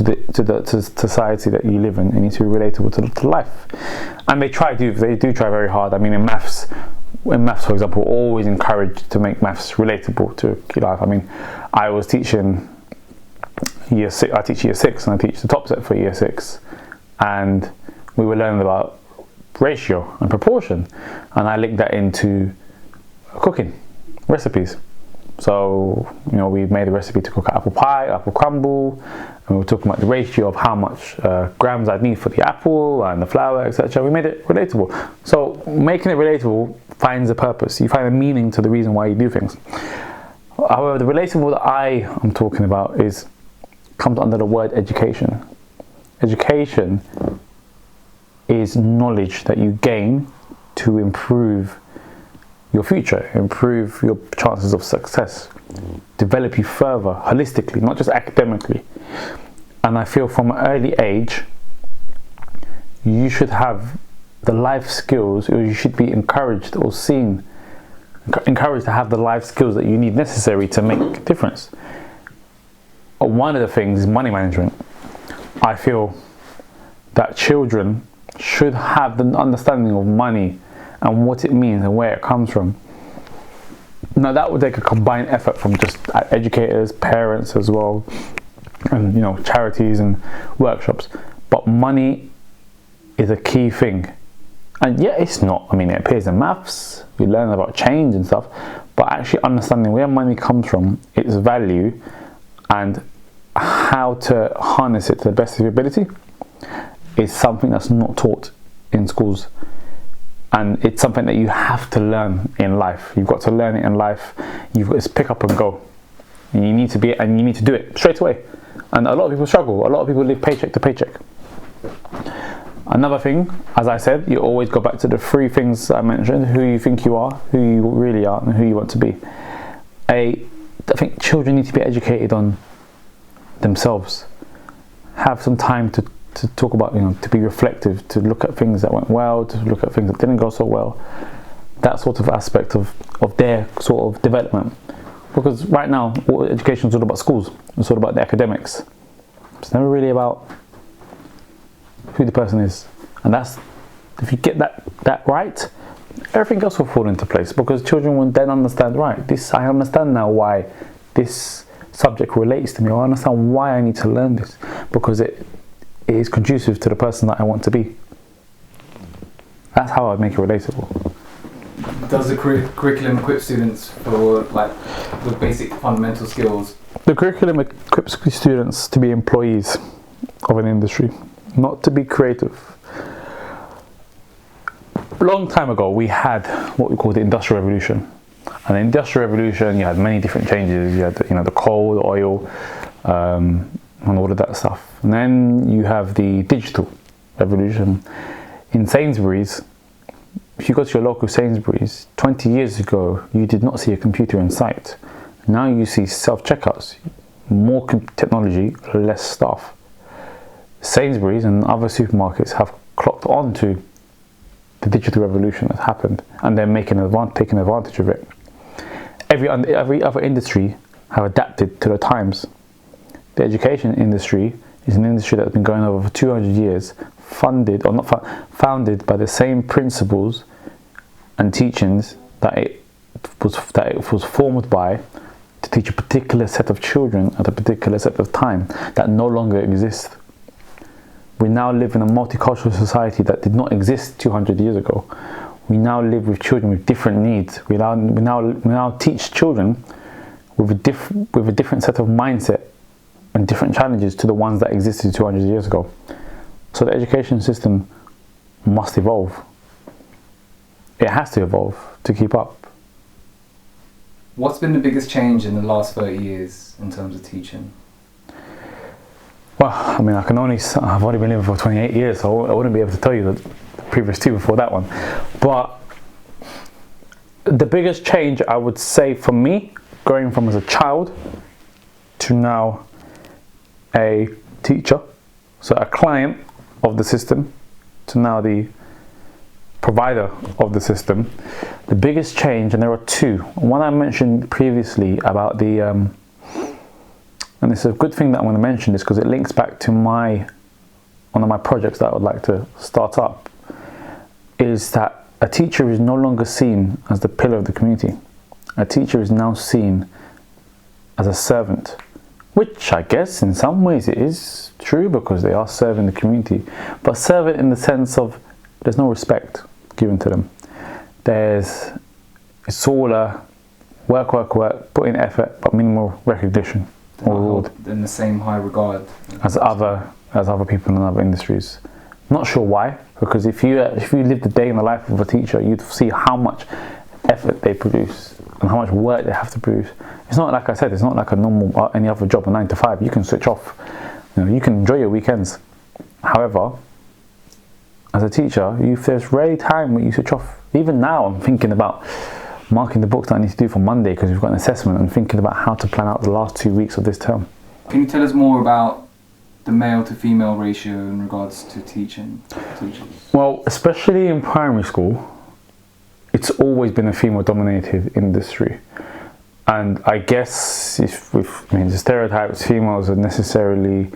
to society that you live in. It needs to be relatable to life. And they do try very hard. I mean, in maths, for example, always encouraged to make maths relatable to life. I mean, I was teaching year 6, I teach year 6 and I teach the top set for year 6, and we were learning about ratio and proportion, and I linked that into cooking recipes. So, you know, we made a recipe to cook apple pie, apple crumble, and we were talking about the ratio of how much grams I'd need for the apple and the flour, etc. We made it relatable. So making it relatable finds a purpose. You find a meaning to the reason why you do things. However, the relatable that I am talking about comes under the word education. Education is knowledge that you gain to improve your future, improve your chances of success, develop you further holistically, not just academically. And I feel from an early age, you should have the life skills, or you should be encouraged or encouraged to have the life skills that you need necessary to make a difference. One of the things is money management. I feel that children should have the understanding of money and what it means and where it comes from. Now that would take a combined effort from just educators, parents as well, and, you know, charities and workshops. But money is a key thing. And yeah, it's not, I mean, it appears in maths, you learn about change and stuff, but actually understanding where money comes from, its value, and how to harness it to the best of your ability is something that's not taught in schools. And it's something that you have to learn in life. You've got to learn it in life. You've got to pick up and go. And you need to do it straight away. And a lot of people struggle. A lot of people live paycheck to paycheck. Another thing, as I said, you always go back to the 3 things I mentioned: who you think you are, who you really are, and who you want to be. A I think children need to be educated on themselves. Have some time to talk about, to be reflective, to look at things that went well, to look at things that didn't go so well. That sort of aspect of their sort of development. Because right now, all education is all about schools. It's all about the academics. It's never really about who the person is. And that's, if you get that right, everything else will fall into place, because children will then understand, right, I understand now why this subject relates to me, or I understand why I need to learn this, because it is conducive to the person that I want to be. That's how I make it relatable. Does the curriculum equip students for with basic fundamental skills? The curriculum equips students to be employees of an industry, not to be creative. A long time ago, we had what we call the Industrial Revolution. And the Industrial Revolution, you had many different changes. You had the coal, the oil, and all of that stuff. And then you have the Digital Revolution. In Sainsbury's, if you go to your local Sainsbury's, 20 years ago, you did not see a computer in sight. Now you see self-checkouts, more technology, less staff. Sainsbury's and other supermarkets have clocked on to the digital revolution that's happened, and they're taking advantage of it. Every other industry have adapted to the times. The education industry is an industry that's been going on for 200 years, founded by the same principles and teachings that it was formed by, to teach a particular set of children at a particular set of time that no longer exists. We now live in a multicultural society that did not exist 200 years ago. We now live with children with different needs. We now teach children with a different set of mindset and different challenges to the ones that existed 200 years ago. So the education system must evolve. It has to evolve to keep up. What's been the biggest change in the last 30 years in terms of teaching? Well, I mean, I've only been living for 28 years, so I wouldn't be able to tell you the previous two before that one. But the biggest change, I would say, for me, going from as a child to now a teacher, so a client of the system, to now the provider of the system, the biggest change, and there are two. One I mentioned previously about the and it's a good thing that I'm going to mention this, because it links back to one of my projects that I would like to start up, is that a teacher is no longer seen as the pillar of the community. A teacher is now seen as a servant, which I guess in some ways it is true, because they are serving the community, but servant in the sense of there's no respect given to them. It's all a work, put in effort, but minimal recognition. In the same high regard as other people in other industries. Not sure why, because if you live the day in the life of a teacher, you'd see how much effort they produce and how much work they have to produce. It's not, like I said, it's not like a normal any other job, a 9 to 5. You can switch off. You can enjoy your weekends. However, as a teacher, there's rarely time when you switch off. Even now, I'm thinking about marking the books that I need to do for Monday, because we've got an assessment, and thinking about how to plan out the last 2 weeks of this term. Can you tell us more about the male to female ratio in regards to teachers? Well, especially in primary school, it's always been a female dominated industry. And I guess the stereotypes, females are necessarily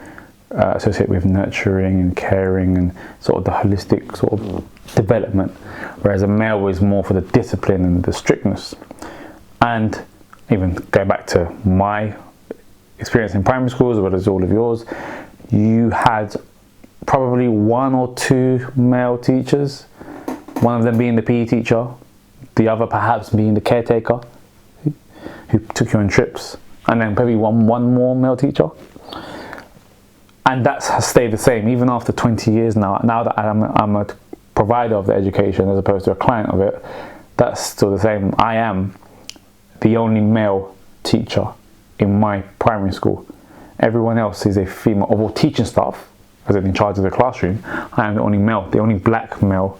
associated with nurturing and caring and sort of the holistic sort of development, whereas a male is more for the discipline and the strictness. And even going back to my experience in primary school, as well as all of yours, you had probably 1 or 2 male teachers, one of them being the PE teacher, the other perhaps being the caretaker who took you on trips, and then probably one more male teacher. And that has stayed the same even after 20 years now. Now that I'm a provider of the education as opposed to a client of it, that's still the same. I am the only male teacher in my primary school. Everyone else is a female, of all teaching staff, as in charge of the classroom. I am the only male, the only black male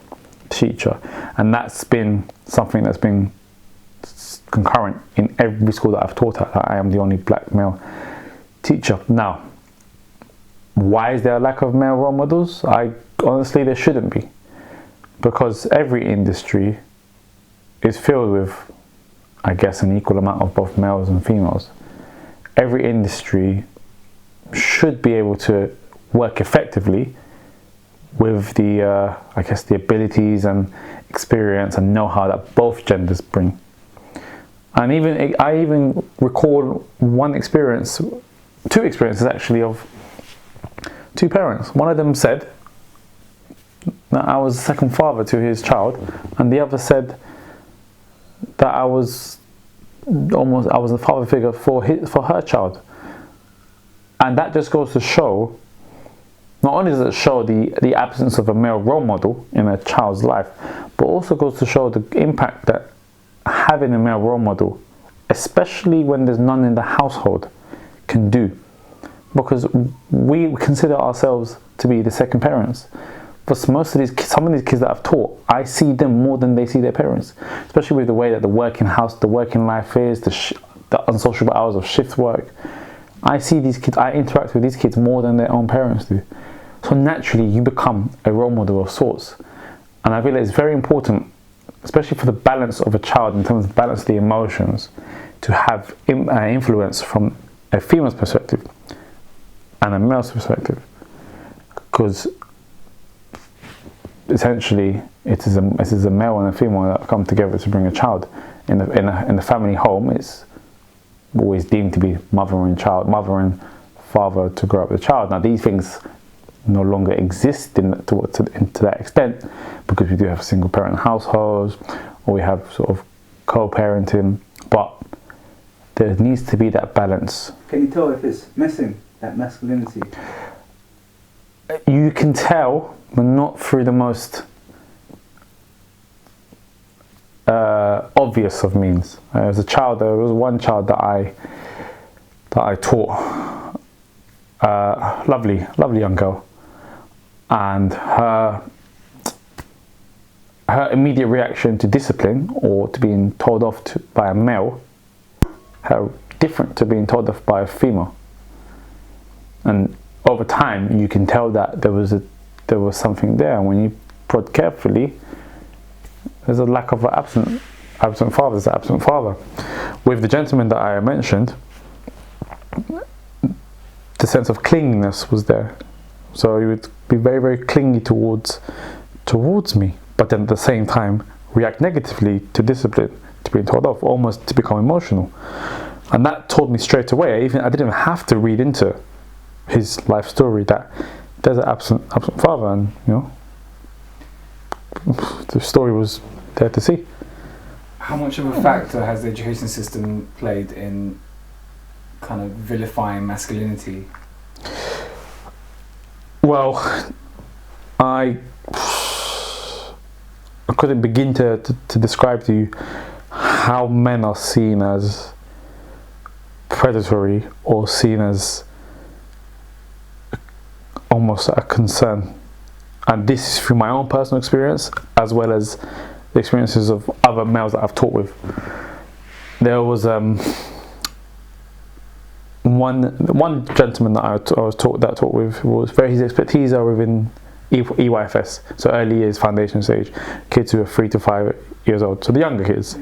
teacher. And that's been something that's been concurrent in every school that I've taught at. I am the only black male teacher. Now, why is there a lack of male role models? Honestly, there shouldn't be, because every industry is filled with, I guess, an equal amount of both males and females. Every industry should be able to work effectively with the, I guess, the abilities and experience and know-how that both genders bring. And I even recall two experiences actually, of two parents. One of them said that I was a second father to his child, and the other said that I was a father figure for her child. And that just goes to show, not only does it show the absence of a male role model in a child's life, but also goes to show the impact that having a male role model, especially when there's none in the household, can do. Because we consider ourselves to be the second parents. But some of these kids that I've taught, I see them more than they see their parents. Especially with the way that the working life is, the unsociable hours of shift work. I see these kids, I interact with these kids more than their own parents do. So naturally, you become a role model of sorts. And I feel it's very important, especially for the balance of a child, in terms of balance the emotions, to have influence from a female's perspective and a male's perspective. Because essentially, it is a male and a female that come together to bring a child. In the family home, it's always deemed to be mother and father to grow up the child. Now, these things no longer exist to that extent, because we do have single parent households, or we have sort of co-parenting, but there needs to be that balance. Can you tell if it's missing, that masculinity? You can tell, but not through the most obvious of means. As a child, there was one child that I taught, lovely young girl, and her immediate reaction to discipline or to being told off by a male, how different to being told off by a female. And over time, you can tell that there was something there. And when you prod carefully, there's a lack of an absent father. There's an absent father. With the gentleman that I mentioned, the sense of clinginess was there. So he would be very, very clingy towards me, but then at the same time react negatively to discipline, to being told off, almost to become emotional. And that told me straight away, I didn't even have to read into his life story, that there's an absent father, and the story was there to see. How much of a factor has the education system played in kind of vilifying masculinity? Well, I couldn't begin to describe to you how men are seen as predatory, or seen as almost a concern. And this is through my own personal experience, as well as the experiences of other males that I've taught with. There was one gentleman that I taught with, was his expertise are within EYFS, so early years foundation stage, kids who are 3 to 5 years old, so the younger kids.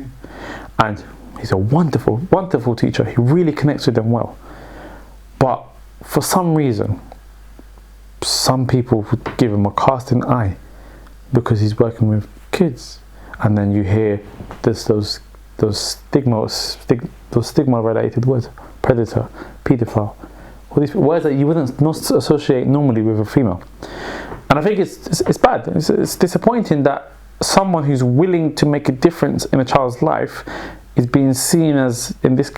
And he's a wonderful teacher. He really connects with them well. But for some reason, some people would give him a casting eye because he's working with kids. And then you hear those stigma related words: predator, paedophile, all these words that you wouldn't not associate normally with a female. And I think it's bad. It's disappointing that someone who's willing to make a difference in a child's life is being seen as in this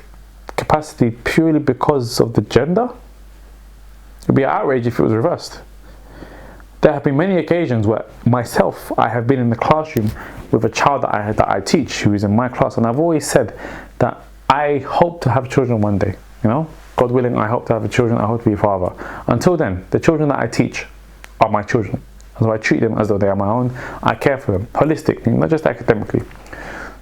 capacity purely because of the gender. It would be an outrage if it was reversed. There have been many occasions where I have been in the classroom with a child that I teach, who is in my class, and I've always said that I hope to have children one day. God willing, I hope to have children. I hope to be a father. Until then, the children that I teach are my children. So I treat them as though they are my own. I care for them holistically, not just academically.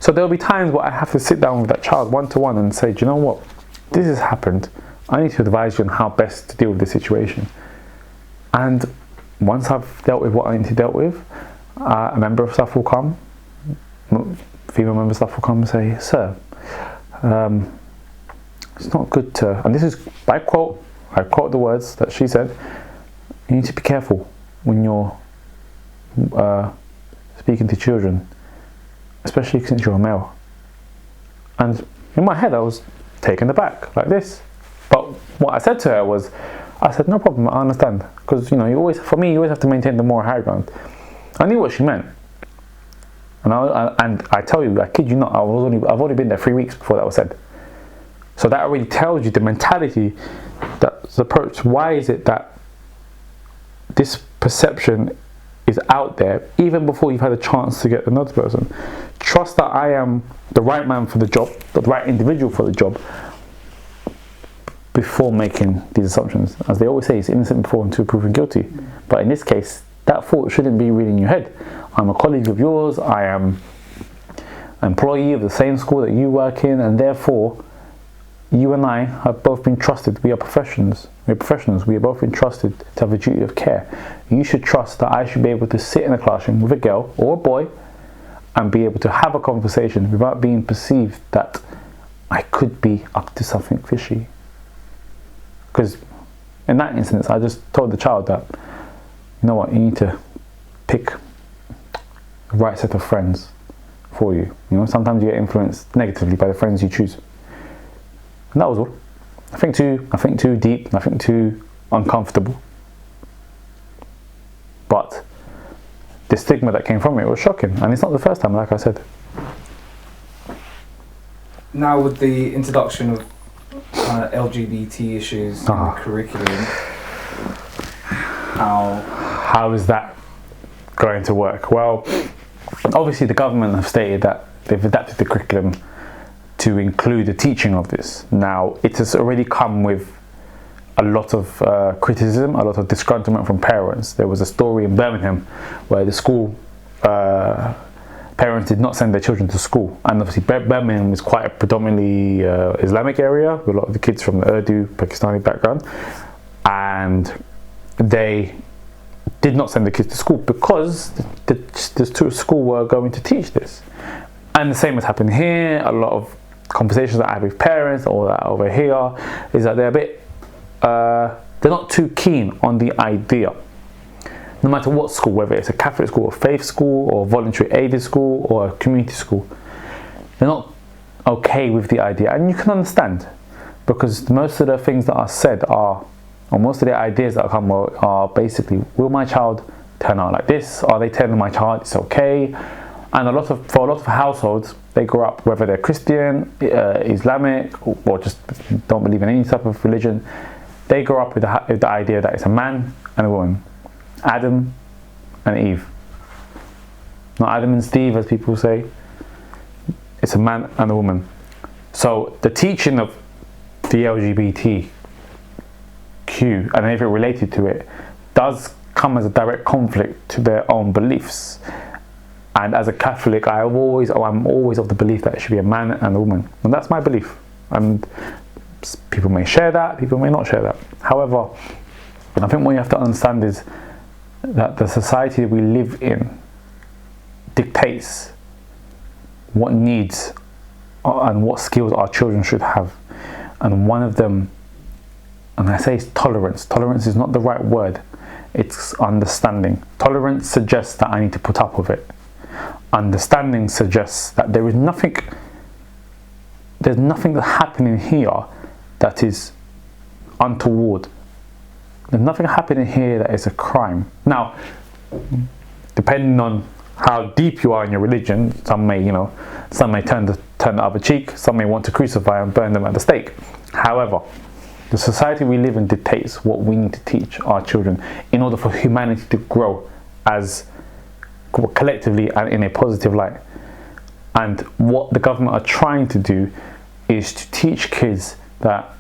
So there'll be times where I have to sit down with that child one-to-one and say, do you know what? This has happened. I need to advise you on how best to deal with the situation. And once I've dealt with what I need to deal with, a member of staff will come, female member of staff will come and say, sir, it's not good to, and this is by quote, I quote the words that she said, you need to be careful when you're speaking to children, especially since you're a male. And in my head I was taken aback like this. But what I said to her was, I said, no problem, I understand. Because, you know, you always have to maintain the moral high ground. I knew what she meant. And I tell you, I kid you not, I've only been there 3 weeks before that was said. So that already tells you the mentality that's approached. Why is it that this perception is out there even before you've had a chance to get another person? Trust that I am the right man for the job, the right individual for the job, before making these assumptions. As they always say, it's innocent before until proven guilty. But in this case, that thought shouldn't be really in your head. I'm a colleague of yours, I am an employee of the same school that you work in, and therefore you and I have both been trusted. We are professionals. We have both been trusted to have a duty of care. You should trust that I should be able to sit in a classroom with a girl or a boy and be able to have a conversation without being perceived that I could be up to something fishy. Because in that instance, I just told the child that, you know what, you need to pick the right set of friends for you. You know, sometimes you get influenced negatively by the friends you choose. And that was all. Nothing too deep, nothing too uncomfortable. But the stigma that came from it was shocking, and it's not the first time, like I said. Now with the introduction of LGBT issues in the curriculum, how is that going to work? Well, obviously the government have stated that they've adapted the curriculum to include the teaching of this. Now, it has already come with a lot of criticism, a lot of disgruntlement from parents. There was a story in Birmingham where the school parents did not send their children to school, and obviously Birmingham is quite a predominantly Islamic area with a lot of the kids from the Urdu, Pakistani background, and they did not send the kids to school because the school were going to teach this. And the same has happened here. A lot of conversations that I have with parents or that over here is that they're a bit they're not too keen on the idea. No matter what school, whether it's a Catholic school, a faith school, or a voluntary aided school, or a community school, they're not okay with the idea. And you can understand, because most of the things that are said are, or most of the ideas that come are basically, will my child turn out like this? Are they telling my child it's okay? And for a lot of households, they grow up, whether they're Christian, Islamic, or just don't believe in any type of religion, they grow up with the idea that it's a man and a woman. Adam and Eve. Not Adam and Steve, as people say. It's a man and a woman. So the teaching of the LGBTQ and everything related to it does come as a direct conflict to their own beliefs. And as a Catholic, I'm always of the belief that it should be a man and a woman. And that's my belief. And people may share that, people may not share that. However, I think what you have to understand is that the society we live in dictates what needs and what skills our children should have. And one of them, and I say it's tolerance. Tolerance is not the right word. It's understanding. Tolerance suggests that I need to put up with it. Understanding suggests that there's nothing that's happening here that is untoward. There's nothing happening here that is a crime. Now, depending on how deep you are in your religion, some may turn the other cheek, some may want to crucify and burn them at the stake. However, the society we live in dictates what we need to teach our children in order for humanity to grow as collectively and in a positive light. And what the government are trying to do is to teach kids that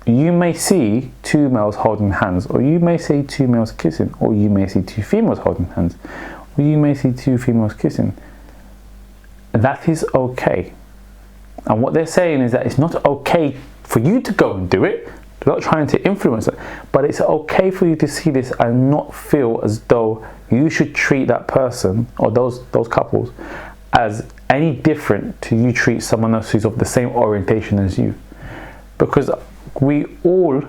you may see two males holding hands, or you may see two males kissing, or you may see two females holding hands, or you may see two females kissing. that is okay. And what they're saying is that it's not okay for you to go and do it. They're not trying to influence it, but it's okay for you to see this and not feel as though you should treat that person or those couples as any different to you treat someone else who's of the same orientation as you. Because we all,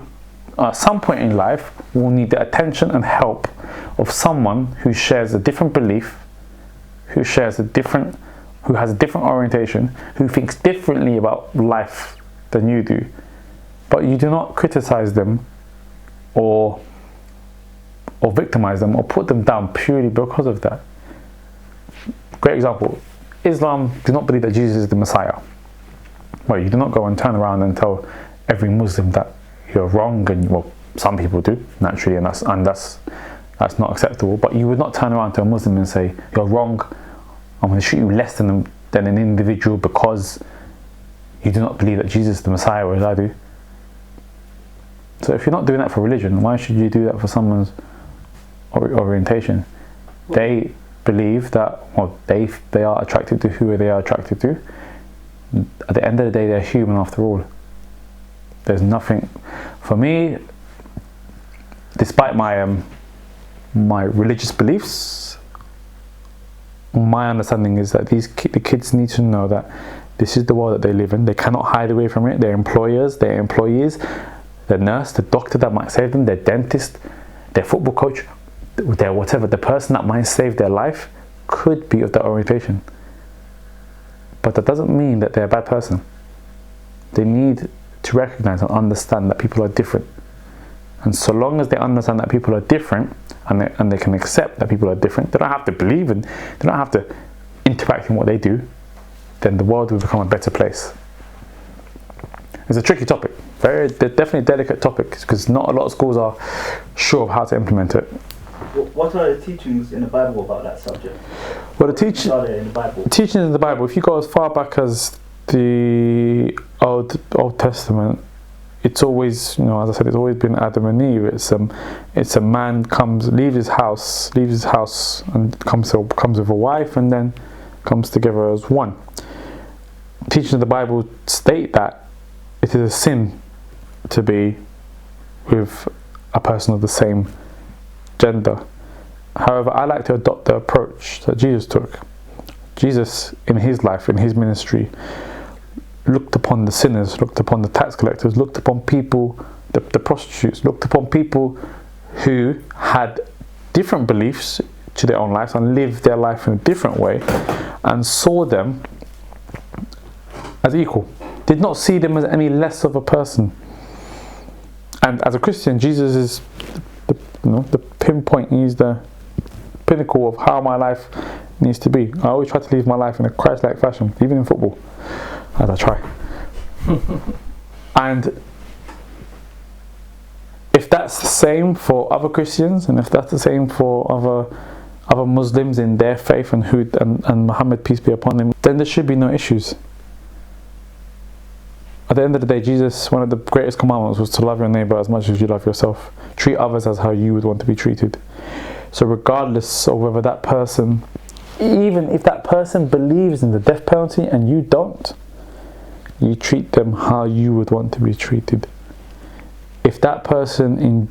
at some point in life, will need the attention and help of someone who shares a different belief, who has a different orientation, who thinks differently about life than you do. But you do not criticize them or victimize them or put them down purely because of that. Great example. Islam do not believe that Jesus is the Messiah. Well, you do not go and turn around and tell every Muslim that you're wrong, and well, some people do naturally, and that's not acceptable. But you would not turn around to a Muslim and say, you're wrong, I'm going to shoot you less than an individual because you do not believe that Jesus is the Messiah, whereas I do. So if you're not doing that for religion, why should you do that for someone's orientation? They believe that, well, they are attracted to who they are attracted to. At the end of the day, they're human after all. There's nothing, for me, despite my religious beliefs, my understanding is that the kids need to know that this is the world that they live in. They cannot hide away from it. Their employers, their employees, the nurse, the doctor that might save them, their dentist, their football coach, their whatever, the person that might save their life could be of that orientation. But that doesn't mean that they're a bad person. They need to recognize and understand that people are different. And so long as they understand that people are different and they can accept that people are different, they don't have to believe in, they don't have to interact in what they do, then the world will become a better place. It's a tricky topic, definitely a delicate topic, because not a lot of schools are sure of how to implement it. What are the teachings in the Bible about that subject? Well, the teachings in the Bible, if you go as far back as the Old Testament, it's always, as I said, it's always been Adam and Eve. It's a man leaves his house and comes with a wife, and then comes together as one. Teachings of the Bible state that it is a sin to be with a person of the same gender. However, I like to adopt the approach that Jesus took. Jesus, in his life, in his ministry, looked upon the sinners, looked upon the tax collectors, looked upon people, the prostitutes, looked upon people who had different beliefs to their own lives and lived their life in a different way, and saw them as equal. Did not see them as any less of a person. And as a Christian, Jesus is the pinpoint, he's the pinnacle of how my life needs to be. I always try to live my life in a Christ-like fashion, even in football, as I try. And if that's the same for other Christians, and if that's the same for other Muslims in their faith and Muhammad, peace be upon him, then there should be no issues. At the end of the day, Jesus, one of the greatest commandments was to love your neighbor as much as you love yourself. Treat others as how you would want to be treated. So regardless of whether that person, even if that person believes in the death penalty and you don't, you treat them how you would want to be treated. If that person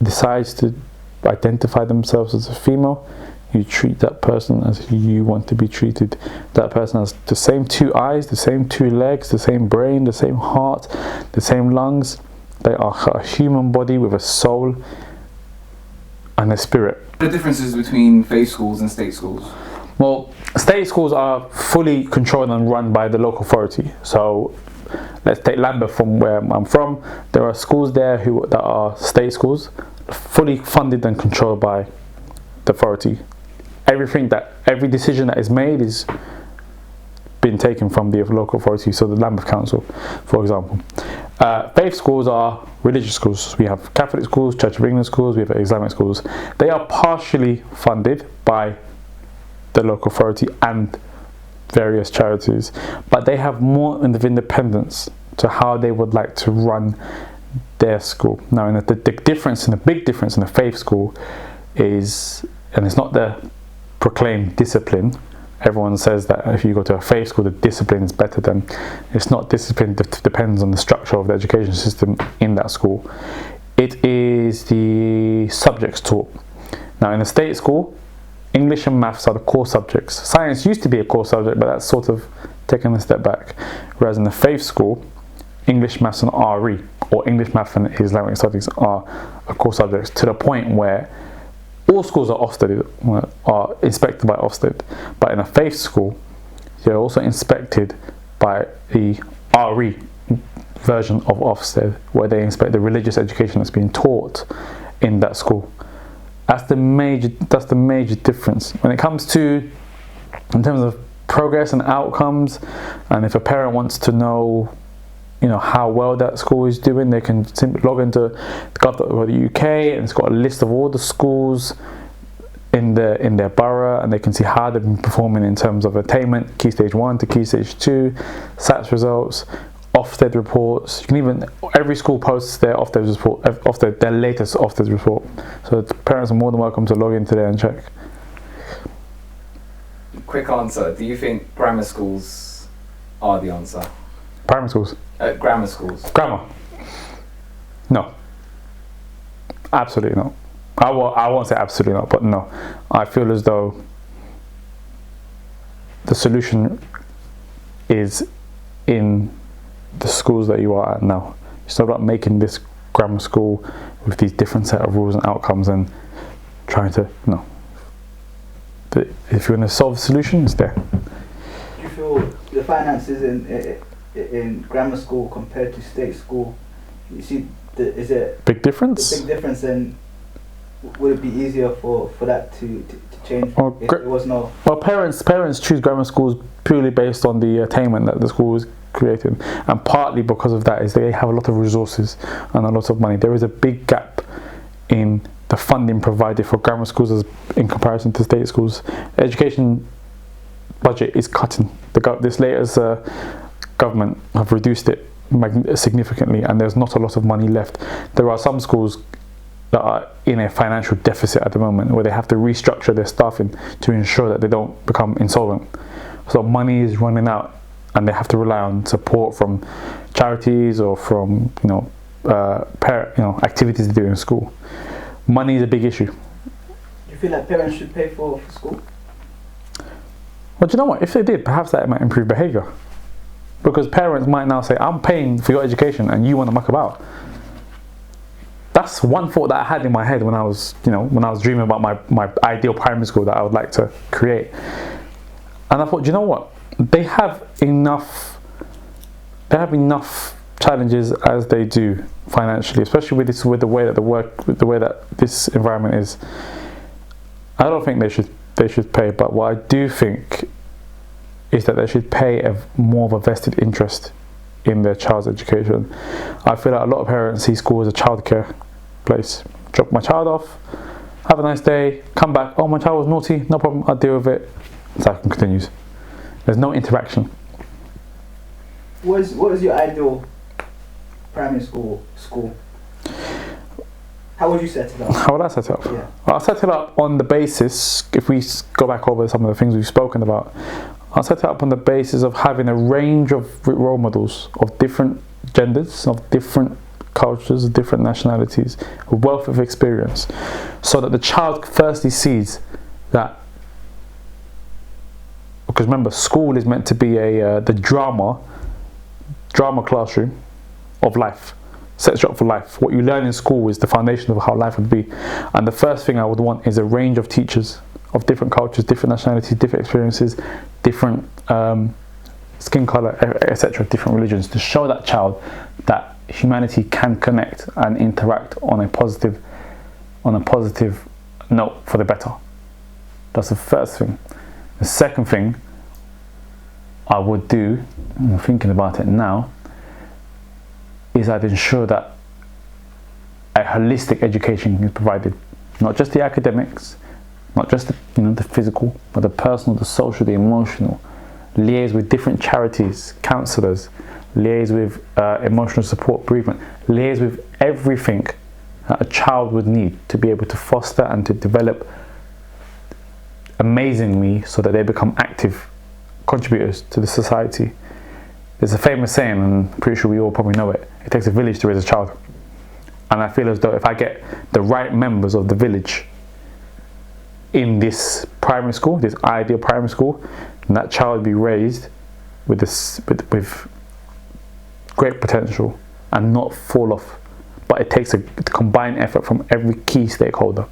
decides to identify themselves as a female, you treat that person as you want to be treated. That person has the same two eyes, the same two legs, the same brain, the same heart, the same lungs. They are a human body with a soul and a spirit. The differences between faith schools and state schools? Well, state schools are fully controlled and run by the local authority. So let's take Lambeth, from where I'm from. There are schools there that are state schools, fully funded and controlled by the authority. Every decision that is made is been taken from the local authority, so the Lambeth Council, for example. Faith schools are religious schools. We have Catholic schools, Church of England schools, we have Islamic schools. They are partially funded by the local authority and various charities, but they have more of independence to how they would like to run their school. Now, the big difference in a faith school is, and it's not the proclaimed discipline, everyone says that if you go to a faith school, the discipline is better. Than it's not discipline. Depends on the structure of the education system in that school. It is the subjects taught. Now, in a state school, English and maths are the core subjects. Science used to be a core subject, but that's sort of taken a step back. Whereas in the faith school, English, maths and RE, or English, maths and Islamic studies are core subjects, to the point where all schools are inspected by Ofsted. But in a faith school, they're also inspected by the RE version of Ofsted, where they inspect the religious education that's being taught in that school. That's the major difference when it comes to, in terms of progress and outcomes. And if a parent wants to know, how well that school is doing, they can simply log into gov.uk, and it's got a list of all the schools in their borough, and they can see how they've been performing in terms of attainment, Key Stage 1 to Key Stage 2, SATs results, Ofsted reports. You can even, every school posts their Ofsted report, their latest Ofsted report. So the parents are more than welcome to log into there and check. Quick answer. Do you think grammar schools are the answer? Primary schools? Grammar schools. Grammar? No. Absolutely not. I won't say absolutely not, but no. I feel as though the solution is in the schools that you are at now. It's not about making this grammar school with these different set of rules and outcomes and trying to, no. But if you want to solve the solution, it's there. Do you feel the finances in grammar school compared to state school, you see, is it big difference? A big difference, and would it be easier for that to change if there was no? Well, parents choose grammar schools purely based on the attainment that the school is creating, and partly because of that is they have a lot of resources and a lot of money. There is a big gap in the funding provided for grammar schools in comparison to state schools. The education budget is cutting. This latest government have reduced it significantly, and there's not a lot of money left. There are some schools that are in a financial deficit at the moment, where they have to restructure their staffing to ensure that they don't become insolvent. So money is running out, and they have to rely on support from charities or from activities they do in school. Money is a big issue. Do you feel like parents should pay for school? Well, do you know what? If they did, perhaps that might improve behaviour. Because parents might now say, I'm paying for your education and you want to muck about. That's one thought that I had in my head when I was dreaming about my ideal primary school that I would like to create. And I thought, do you know what? They have enough challenges as they do financially, especially with the way that this environment is. I don't think they should pay, but what I do think is that they should pay more of a vested interest in their child's education. I feel like a lot of parents see school as a childcare place. Drop my child off, have a nice day, come back, oh, my child was naughty, no problem, I'll deal with it. The cycle continues. There's no interaction. What is your ideal primary school? How would you set it up? How would I set it up? Yeah. I'll set it up on the basis, if we go back over some of the things we've spoken about, I'll set it up on the basis of having a range of role models of different genders, of different cultures, of different nationalities, a wealth of experience, so that the child firstly sees that, because remember, school is meant to be the drama classroom of life. Sets you up for life. What you learn in school is the foundation of how life would be. And the first thing I would want is a range of teachers of different cultures, different nationalities, different experiences, different skin color, etc., different religions, to show that child that humanity can connect and interact on a positive note for the better. That's the first thing. The second thing I would do, and I'm thinking about it now, is I'd ensure that a holistic education is provided. Not just the academics, not just the physical, but the personal, the social, the emotional. Liaise with different charities, counsellors, liaise with emotional support, bereavement, liaise with everything that a child would need to be able to foster and to develop amazingly so that they become active contributors to the society. There's a famous saying, and I'm pretty sure we all probably know it: it takes a village to raise a child. And I feel as though if I get the right members of the village in this primary school, this ideal primary school, then that child will be raised with great potential and not fall off. But it takes a combined effort from every key stakeholder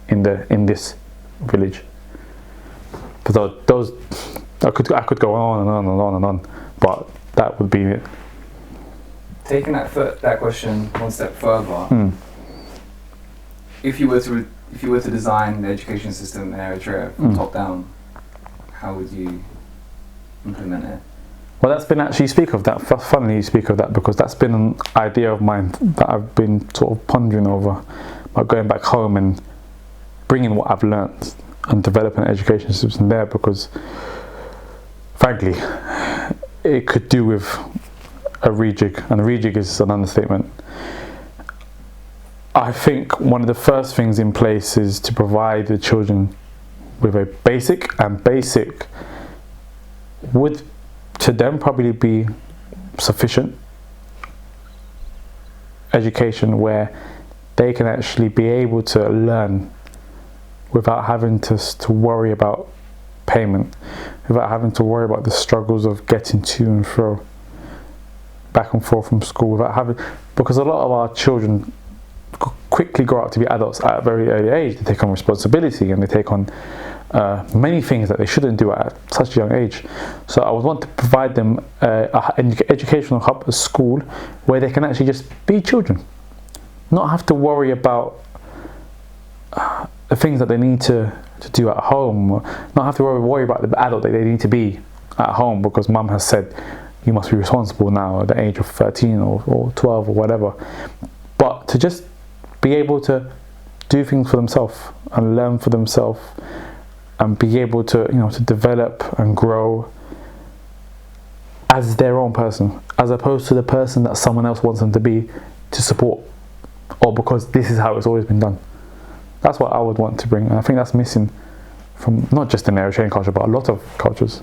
in this village. So those, I could go on and on and on and on, but that would be it. Taking that question one step further, if you were to design the education system in Eritrea from top down, how would you implement it? Well, that's been actually, speak of that. Funnily, you speak of that because that's been an idea of mine that I've been sort of pondering over, about going back home and bringing what I've learnt and developing an education system there, because frankly, it could do with a rejig, and a rejig is an understatement. I think one of the first things in place is to provide the children with a basic would to them probably be sufficient education where they can actually be able to learn without having to worry about payment, without having to worry about the struggles of getting to and fro, back and forth from school, without having, because a lot of our children quickly grow up to be adults at a very early age. They take on responsibility and they take on many things that they shouldn't do at such a young age. So I would want to provide them an educational hub, a school where they can actually just be children, not have to worry about the things that they need to do at home, or not have to worry about the adult that they need to be at home because mum has said you must be responsible now at the age of 13 or 12 or whatever. But to just be able to do things for themselves and learn for themselves and be able to, to develop and grow as their own person, as opposed to the person that someone else wants them to be to support, or because this is how it's always been done. That's what I would want to bring, and I think that's missing from not just in Eritrean culture but a lot of cultures.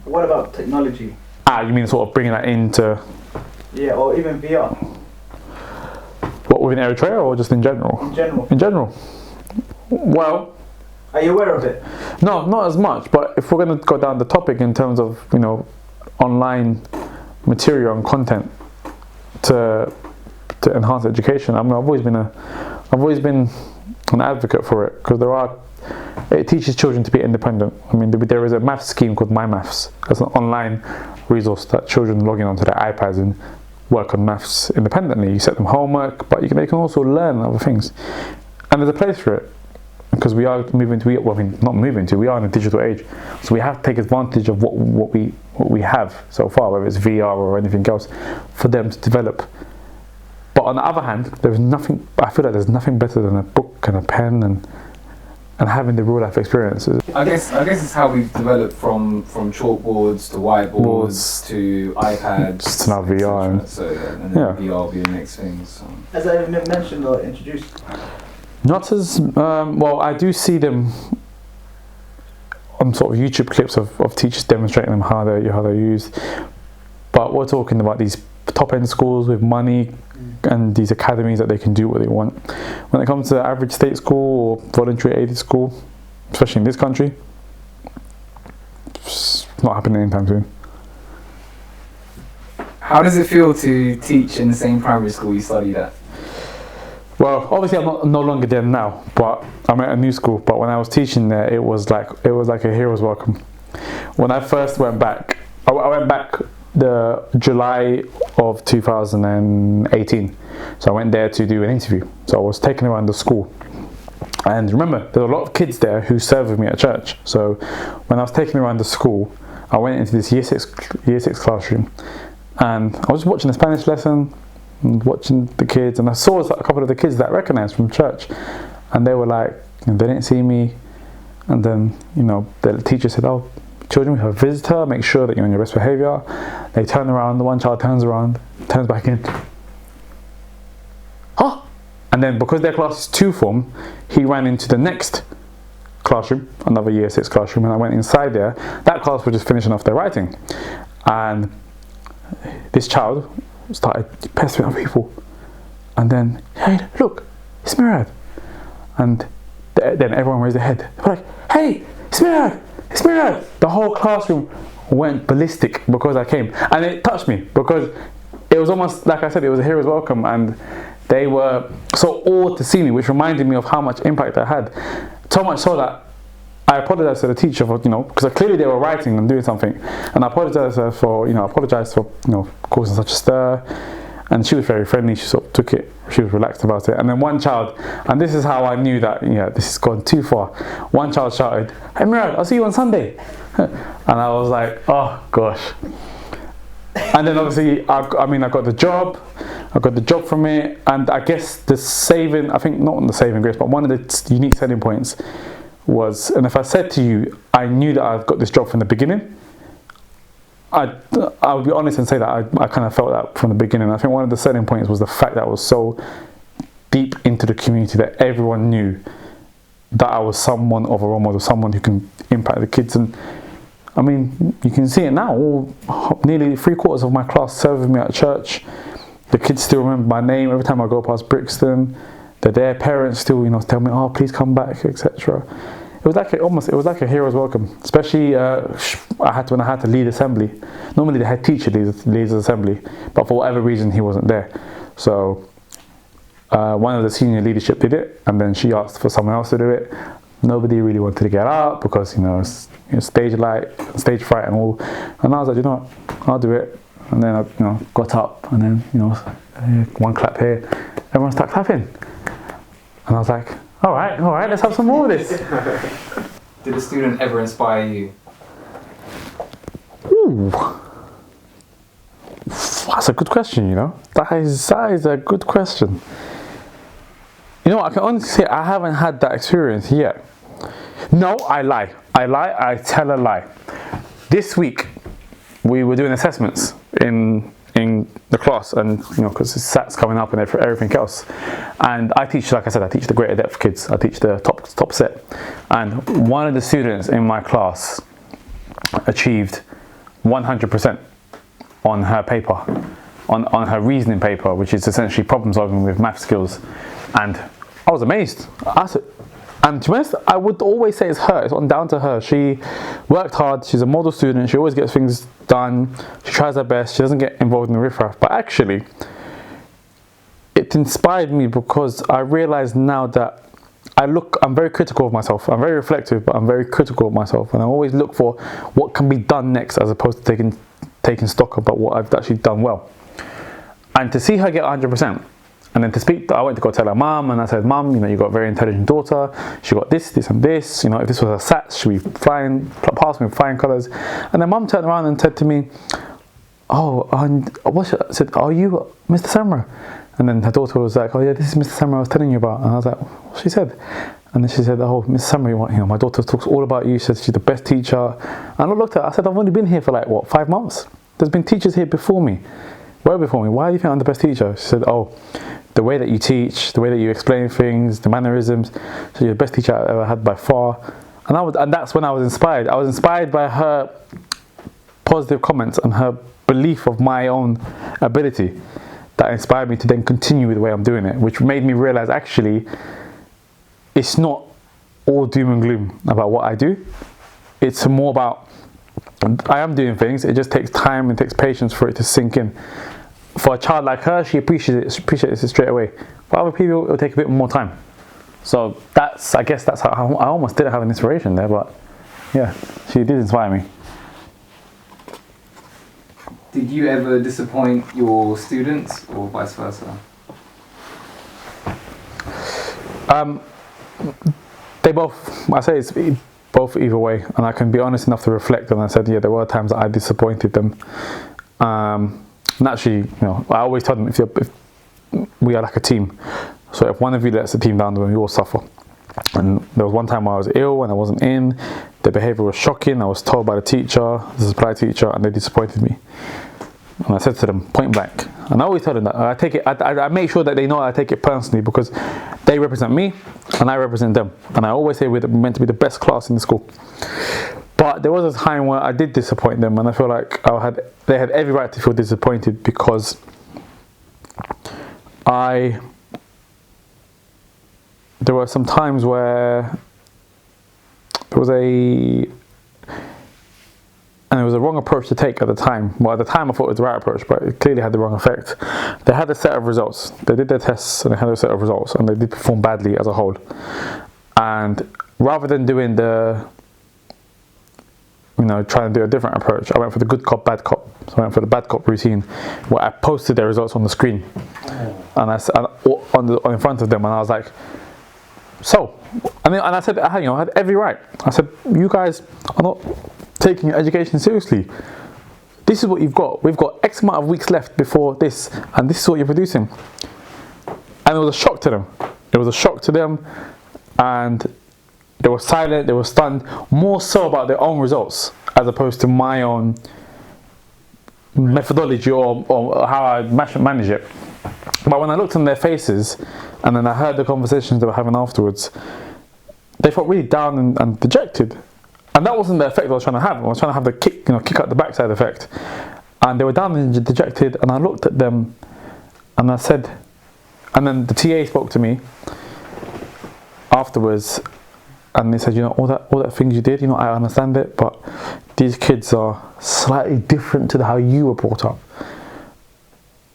What about technology? You mean sort of bringing that into... Yeah, or even VR. What, within Eritrea or just in general? In general. In general. Well... Are you aware of it? No, not as much, but if we're going to go down the topic in terms of, online material and content to enhance education, I mean, I've always been an advocate for it, because it teaches children to be independent. I mean, there is a maths scheme called My Maths. It's an online resource that children log in onto their iPads and work on maths independently. You set them homework, but they can also learn other things. And there's a place for it, because we are we are in a digital age, so we have to take advantage of what we have so far, whether it's VR or anything else, for them to develop. But on the other hand, I feel like there's nothing better than a book and a pen and having the real life experiences. I guess it's how we've developed from chalkboards to whiteboards to iPads to now VR, and VR will be the next thing. So. As I mentioned or introduced. Not as well. I do see them on sort of YouTube clips of teachers demonstrating them how they're used. But we're talking about these top end schools with money and these academies that they can do what they want. When it comes to the average state school or voluntary aided school, especially in this country, it's not happening anytime soon. How does it feel to teach in the same primary school you studied at? Well, obviously I'm no longer there now, but I'm at a new school. But when I was teaching there, it was like a hero's welcome. When I first went back, I went back the July of 2018. So I went there to do an interview. So I was taken around the school. And remember, there were a lot of kids there who served with me at church. So when I was taken around the school, I went into this year six classroom, and I was watching a Spanish lesson, and watching the kids, and I saw a couple of the kids that I recognized from church, and they were like, they didn't see me, and then the teacher said, "Oh, children, we have a visitor, make sure that you're on your best behavior." They turn around, the one child turns around, turns back in. And then because their class is two form, he ran into the next classroom, another year 6 classroom, and I went inside there. That class was just finishing off their writing, and this child started pestering other people, and then, hey, look, it's Mirad, and then everyone raised their head. They were like, hey, it's Mirad, it's Mirad. The whole classroom went ballistic because I came, and it touched me because it was almost like I said, it was a hero's welcome, and they were so awed to see me, which reminded me of how much impact I had. So much so that I apologized to the teacher for, because clearly they were writing and doing something, and I apologized for, causing such a stir. And she was very friendly. She sort of took it. She was relaxed about it. And then one child, and this is how I knew that this has gone too far. One child shouted, "Hey Mirad, I'll see you on Sunday." And I was like, oh gosh. And then obviously, I got the job. I got the job from it, and I guess the saving, I think not the saving grace, but one of the unique selling points was, and if I said to you, I knew that I got this job from the beginning, I would be honest and say that I kind of felt that from the beginning. I think one of the selling points was the fact that I was so deep into the community that everyone knew that I was someone of a role model, someone who can impact the kids. And I mean, you can see it now. Nearly 3/4 of my class serve with me at church. The kids still remember my name every time I go past Brixton. Their parents still, tell me, "Oh, please come back," etc. It was like a hero's welcome, especially when I had to lead assembly. Normally the head teacher leads assembly, but for whatever reason he wasn't there. So one of the senior leadership did it, and then she asked for someone else to do it. Nobody really wanted to get up because stage fright and all. And I was like, I'll do it. And then I got up, and then one clap here, everyone started clapping, and I was like, all right, let's have some more of this. Did a student ever inspire you? Ooh, that's a good question. That is a good question. I can honestly say I haven't had that experience yet. No, I lie. I tell a lie. This week we were doing assessments in the class, and because the SAT's coming up and everything else, and I teach, like I said, I teach the greater depth kids. I teach the top set, and one of the students in my class achieved 100% on her paper, on her reasoning paper, which is essentially problem solving with math skills, and I was amazed. And to be honest, I would always say it's her. It's down to her. She worked hard. She's a model student. She always gets things done. She tries her best. She doesn't get involved in the riffraff. But actually, it inspired me because I realize now that I'm very critical of myself. I'm very reflective, but I'm very critical of myself. And I always look for what can be done next, as opposed to taking stock about what I've actually done well. And to see her get 100%, and then I went to go tell her mum, and I said, "Mum, you got a very intelligent daughter. She got this, this, and this. If this was a SAT, she'd be flying, past me with flying colours." And then mum turned around and said to me, "Oh, and I said, are you Mr. Semra?" And then her daughter was like, "Oh yeah, this is Mr. Semra I was telling you about." And I was like, "What she said?" And then she said, "Oh, Mr. Semra, my daughter talks all about you. She says she's the best teacher." And I looked at her. I said, "I've only been here for 5 months. There's been teachers here before me. Way before me. Why do you think I'm the best teacher?" She said, "Oh, the way that you teach, the way that you explain things, the mannerisms. So you're the best teacher I've ever had by far." And that's when I was inspired. I was inspired by her positive comments and her belief of my own ability. That inspired me to then continue with the way I'm doing it, which made me realize actually it's not all doom and gloom about what I do. It's more about I am doing things. It just takes time and takes patience for it to sink in. For a child like her, she appreciates it straight away. For other people, it will take a bit more time. So I guess that's how I almost didn't have an inspiration there, but yeah, she did inspire me. Did you ever disappoint your students, or vice versa? They both. I say it's both either way, and I can be honest enough to reflect. And I said, yeah, there were times that I disappointed them. Naturally, I always tell them if we are like a team. So if one of you lets the team down, then we all suffer. And there was one time I was ill and I wasn't in. The behaviour was shocking. I was told by the teacher, the supply teacher, and they disappointed me. And I said to them point blank, and I always tell them that I take it. I make sure that they know I take it personally because they represent me and I represent them. And I always say we're meant to be the best class in the school. But there was a time where I did disappoint them, and I feel like they had every right to feel disappointed because there were some times where there was a wrong approach to take at the time. Well, at the time I thought it was the right approach, but it clearly had the wrong effect. They had a set of results. They did their tests and they had a set of results, and they did perform badly as a whole. And rather than doing trying to do a different approach, I went for the good cop, bad cop. So I went for the bad cop routine, where I posted their results on the screen, and in front of them, and I was like, and I said, I had every right. I said, you guys are not taking your education seriously. This is what you've got. We've got X amount of weeks left before this, and this is what you're producing. And it was a shock to them. It was a shock to them, and they were silent, they were stunned, more so about their own results as opposed to my own methodology or how I manage it. But when I looked in their faces and then I heard the conversations they were having afterwards, they felt really down and dejected. And that wasn't the effect I was trying to have. I was trying to have the kick out the backside effect. And they were down and dejected, and I looked at them and I said, and then the TA spoke to me afterwards, and they said, all that things you did, I understand it, but these kids are slightly different to how you were brought up.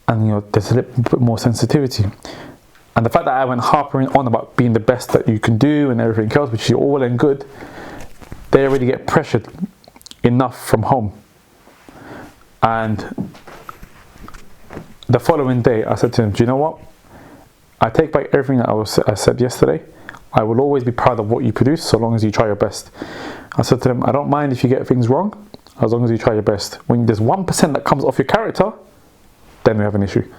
And there's a little bit more sensitivity. And the fact that I went harping on about being the best that you can do and everything else, which is all well and good, they already get pressured enough from home. And the following day I said to him, do you know what? I take back everything that I said yesterday. I will always be proud of what you produce so long as you try your best. I said to them, I don't mind if you get things wrong as long as you try your best. When there's 1% that comes off your character, then we have an issue.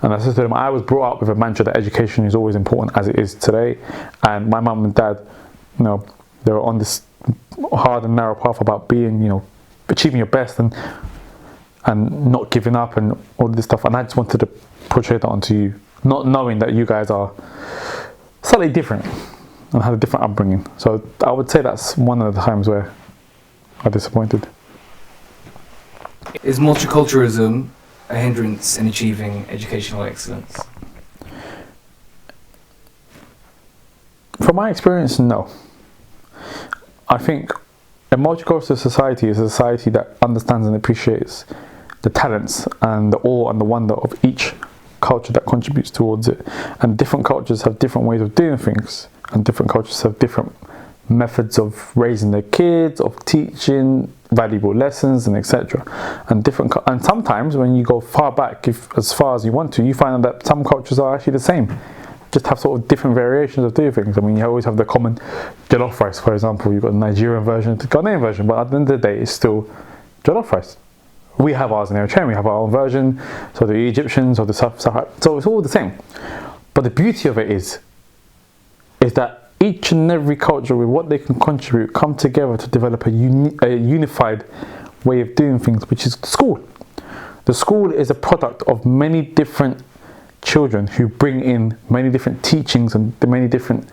And I said to them, I was brought up with a mantra that education is always important as it is today. And my mum and dad, they were on this hard and narrow path about being, achieving your best and not giving up and all this stuff. And I just wanted to portray that onto you, not knowing that you guys are slightly different and had a different upbringing. So I would say that's one of the times where I'm disappointed. Is multiculturalism a hindrance in achieving educational excellence? From my experience, no. I think a multicultural society is a society that understands and appreciates the talents and the awe and the wonder of each culture that contributes towards it. And different cultures have different ways of doing things, and different cultures have different methods of raising their kids, of teaching valuable lessons, and etc. And sometimes when you go far back, as far as you want to, you find that some cultures are actually the same, just have sort of different variations of doing things. I mean, you always have the common jollof rice, for example. You've got the Nigerian version, the Ghanaian version, but at the end of the day, it's still jollof rice. We have ours in Eritrean, we have our own version, so the Egyptians or the Sahara, so it's all the same. But the beauty of it is that each and every culture, with what they can contribute, come together to develop a unified way of doing things, which is the school. The school is a product of many different children who bring in many different teachings and many different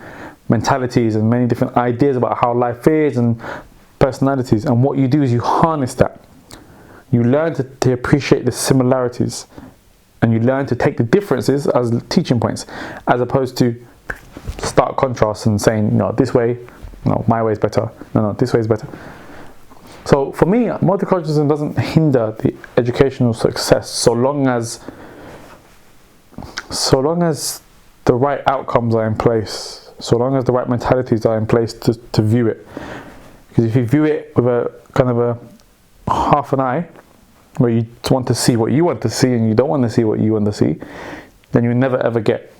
mentalities and many different ideas about how life is and personalities. And what you do is you harness that. You learn to appreciate the similarities, and you learn to take the differences as teaching points, as opposed to stark contrasts and saying, no, this way, no, my way is better, no, this way is better. So for me, multiculturalism doesn't hinder the educational success so long as the right outcomes are in place, so long as the right mentalities are in place to view it. Because if you view it with a kind of a half an eye, where you want to see what you want to see and you don't want to see what you want to see, then you never ever get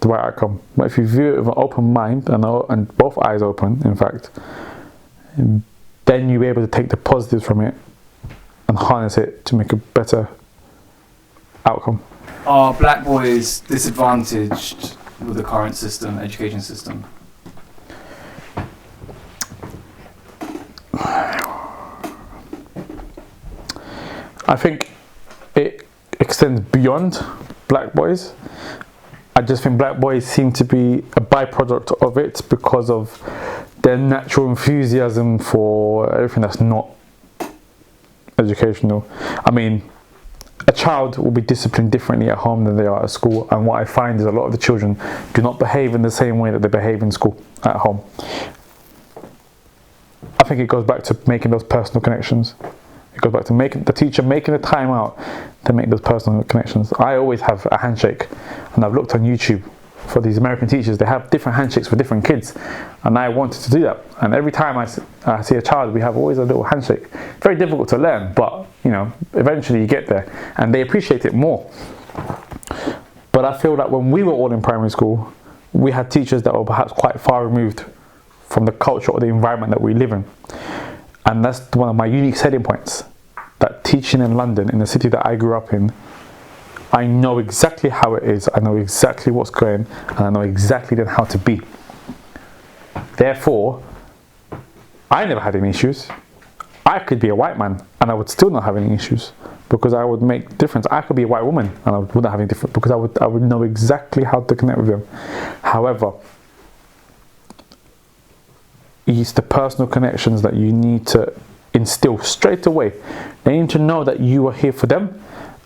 the right outcome. But if you view it with an open mind and both eyes open, in fact, then you'll be able to take the positives from it and harness it to make a better outcome. Are black boys disadvantaged with the current education system? I think extends beyond black boys. I just think black boys seem to be a byproduct of it because of their natural enthusiasm for everything that's not educational. I mean, a child will be disciplined differently at home than they are at school, and what I find is a lot of the children do not behave in the same way that they behave in school at home. I think it goes back to making those personal connections. It goes back to the teacher making the time out to make those personal connections. I always have a handshake, and I've looked on YouTube for these American teachers. They have different handshakes for different kids, and I wanted to do that. And every time I see a child, we have always a little handshake. Very difficult to learn, but you know, eventually you get there, and they appreciate it more. But I feel that when we were all in primary school, we had teachers that were perhaps quite far removed from the culture or the environment that we live in. And that's one of my unique selling points, that teaching in London, in the city that I grew up in, I know exactly how it is, I know exactly what's going, and I know exactly then how to be. Therefore, I never had any issues. I could be a white man and I would still not have any issues, because I would make difference. I could be a white woman and I wouldn't have any difference, because I would know exactly how to connect with them. However, it's the personal connections that you need to instill straight away. They need to know that you are here for them,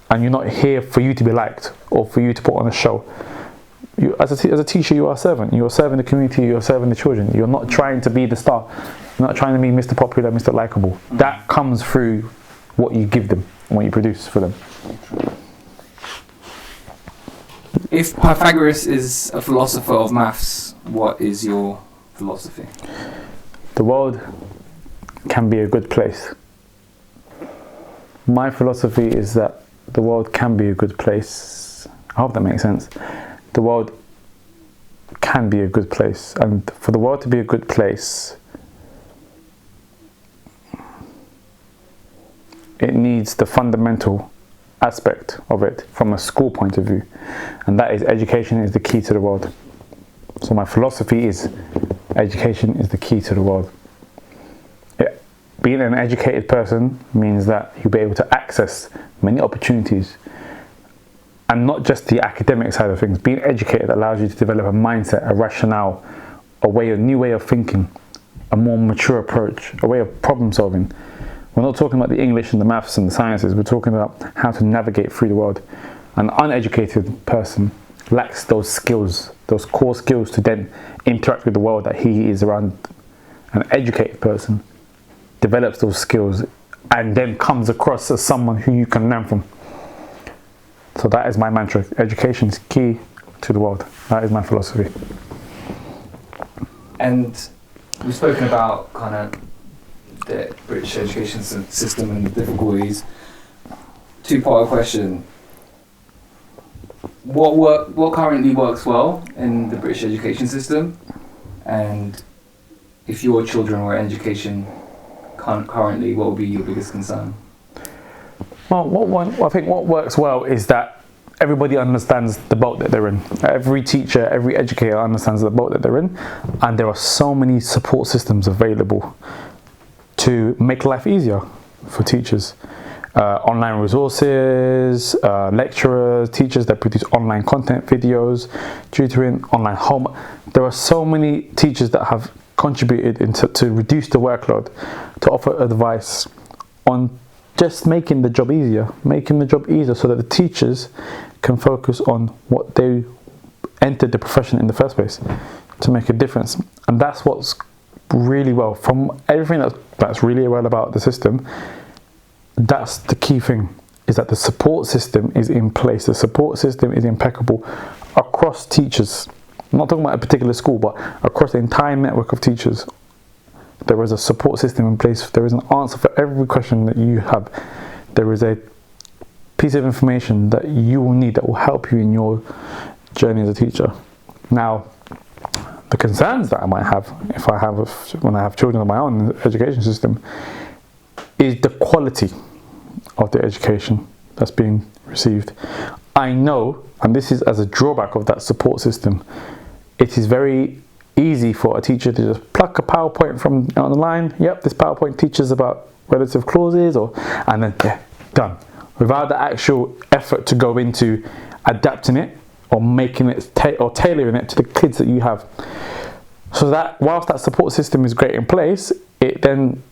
and you're not here for you to be liked or for you to put on a show. You, as a teacher, you are a servant. You are serving the community, you are serving the children. You're not trying to be the star. You're not trying to be Mr. Popular, Mr. Likeable. That comes through what you give them and what you produce for them. If Pythagoras is a philosopher of maths, what is your philosophy? The world can be a good place. My philosophy is that the world can be a good place. I hope that makes sense. The world can be a good place, and for the world to be a good place, it needs the fundamental aspect of it from a school point of view, and that is education is the key to the world. So my philosophy is education is the key to the world. Being an educated person means that you'll be able to access many opportunities, and not just the academic side of things. Being educated allows you to develop a mindset, a rationale, a new way of thinking, a more mature approach, a way of problem solving. We're not talking about the English and the maths and the sciences. We're talking about how to navigate through the world. An uneducated person lacks those skills, those core skills to then interact with the world that he is around. An educated person develops those skills and then comes across as someone who you can learn from. So that is my mantra. Education is key to the world. That is my philosophy. And we've spoken about kind of the British education system and the difficulties. Two-part question. What currently works well in the British education system? And if your children were in education currently, what would be your biggest concern? Well, I think what works well is that everybody understands the boat that they're in. Every teacher, every educator understands the boat that they're in, and there are so many support systems available to make life easier for teachers. Online resources, lecturers, teachers that produce online content videos, tutoring, online home. There are so many teachers that have contributed to reduce the workload, to offer advice on just making the job easier so that the teachers can focus on what they entered the profession in the first place, to make a difference. And that's what's really well, from everything that's really well about the system. That's the key thing, is that the support system is in place. The support system is impeccable across teachers. I'm not talking about a particular school, but across the entire network of teachers. There is a support system in place. There is an answer for every question that you have. There is a piece of information that you will need that will help you in your journey as a teacher. Now, the concerns that I might have when I have children of my own in the education system is the quality of the education that's being received. I know, and this is as a drawback of that support system, it is very easy for a teacher to just pluck a PowerPoint from on the line. Yep, this PowerPoint teaches about relative clauses, and then done. without the actual effort to go into adapting it or making it or tailoring it to the kids that you have. So that whilst that support system is great in place, it then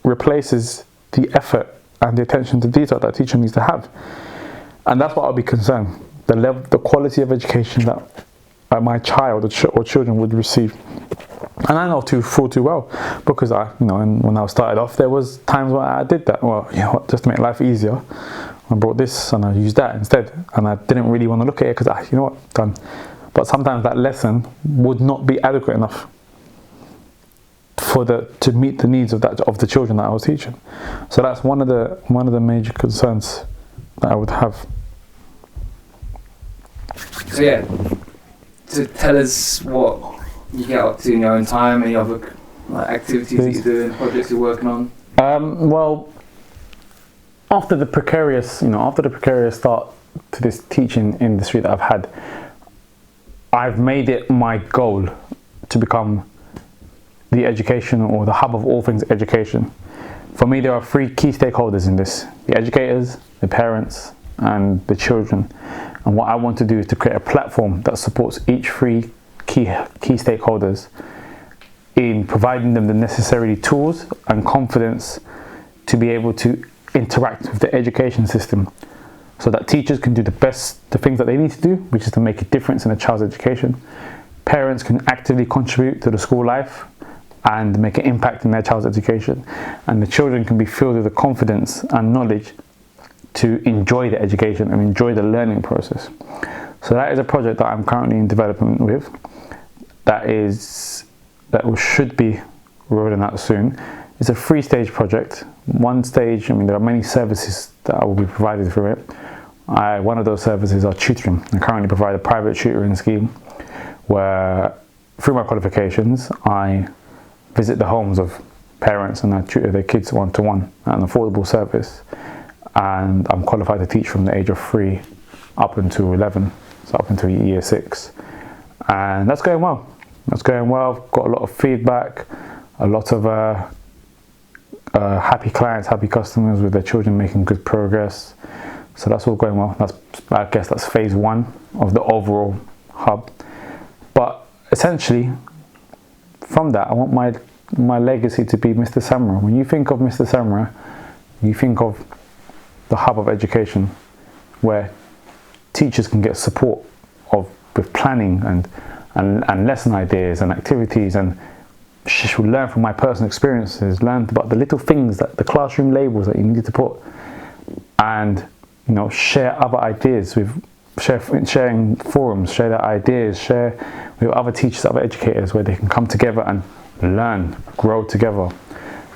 replaces the effort and the attention to detail that a teacher needs to have. And that's what I'll be concerned, the level, the quality of education that my child or children would receive. And I know full too well, because when I started off, there was times where I did that. Well, just to make life easier, I brought this and I used that instead, and I didn't really want to look at it because done. But sometimes that lesson would not be adequate enough to meet the needs of the children that I was teaching. So that's one of the major concerns that I would have. So yeah, to tell us what you get up to in your own time, any other activities that you're doing, projects you're working on. Well, after the precarious start to this teaching industry that I've had, I've made it my goal to become the education or the hub of all things education. For me, there are 3 key stakeholders in this: the educators, the parents, and the children. And what I want to do is to create a platform that supports each 3 key stakeholders in providing them the necessary tools and confidence to be able to interact with the education system, so that teachers can do the things that they need to do, which is to make a difference in a child's education. Parents can actively contribute to the school life and make an impact in their child's education, and the children can be filled with the confidence and knowledge to enjoy the education and enjoy the learning process. So that is a project that I'm currently in development with, that should be rolling out soon. It's a 3-stage project. One stage, there are many services that I will be provided through it. One of those services are tutoring. I currently provide a private tutoring scheme where, through my qualifications, I visit the homes of parents and I tutor their kids one-to-one at an affordable service. And I'm qualified to teach from the age of 3 up until 11, so up until year 6. And that's going well. I've got a lot of feedback, a lot of happy clients, happy customers with their children making good progress. So that's all going well. I guess that's phase 1 of the overall hub. But essentially, from that, I want my legacy to be Mr. Semra. When you think of Mr. Semra, you think of the hub of education, where teachers can get support with planning and lesson ideas and activities, and should learn from my personal experiences, learn about the little things, that the classroom labels that you need to put, and share other ideas sharing forums, share their ideas, share with other teachers, other educators, where they can come together and learn, grow together.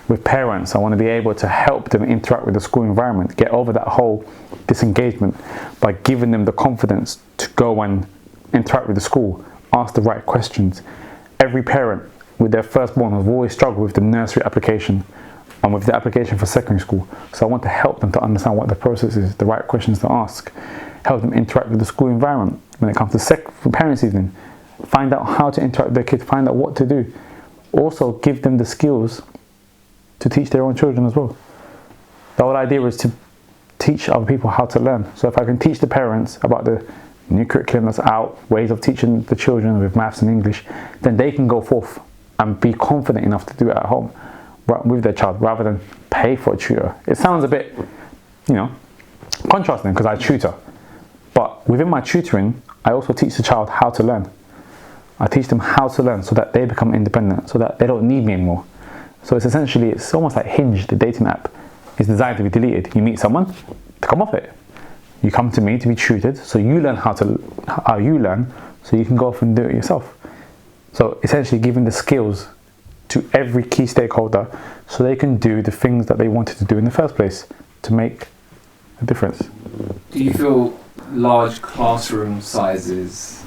With parents, I want to be able to help them interact with the school environment, get over that whole disengagement by giving them the confidence to go and interact with the school, ask the right questions. Every parent with their firstborn has always struggled with the nursery application and with the application for secondary school. So I want to help them to understand what the process is, the right questions to ask, help them interact with the school environment. When it comes to parents' evening, find out how to interact with their kids, find out what to do. Also give them the skills to teach their own children as well. The whole idea is to teach other people how to learn. So if I can teach the parents about the new curriculum that's out, ways of teaching the children with maths and English, then they can go forth and be confident enough to do it at home with their child, rather than pay for a tutor. It sounds a bit, contrasting, because I tutor. But within my tutoring, I also teach the child how to learn. I teach them how to learn so that they become independent, so that they don't need me anymore. So it's almost like Hinge, the dating app, is designed to be deleted. You meet someone, to come off it. You come to me to be tutored, so you learn how you learn, so you can go off and do it yourself. So essentially giving the skills to every key stakeholder so they can do the things that they wanted to do in the first place to make a difference. Do you feel large classroom sizes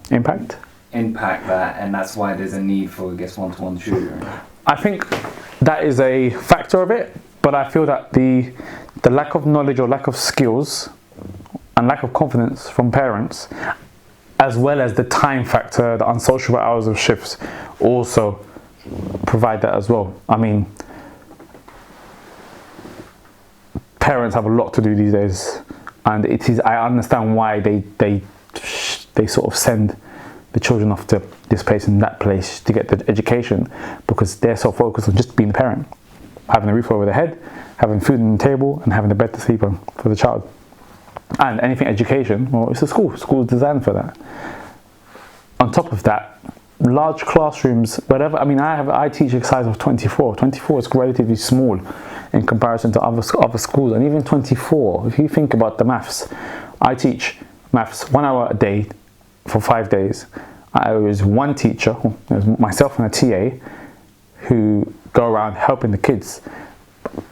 impact that, and that's why there's a need for, one-to-one tutoring? I think that is a factor of it, but I feel that the lack of knowledge or lack of skills and lack of confidence from parents, as well as the time factor, the unsociable hours of shifts, also provide that as well. parents have a lot to do these days, and I understand why they sort of send the children off to this place and that place to get the education, because they're so focused on just being the parent, having a roof over their head, having food on the table, and having a bed to sleep on for the child. And anything education, well, it's a school. School is designed for that. On top of that, large classrooms, whatever. I mean, I teach a size of 24. 24 is relatively small in comparison to other schools, and even 24. If you think about the maths, I teach maths 1 hour a day for 5 days. I was one teacher, it was myself and a TA, who go around helping the kids.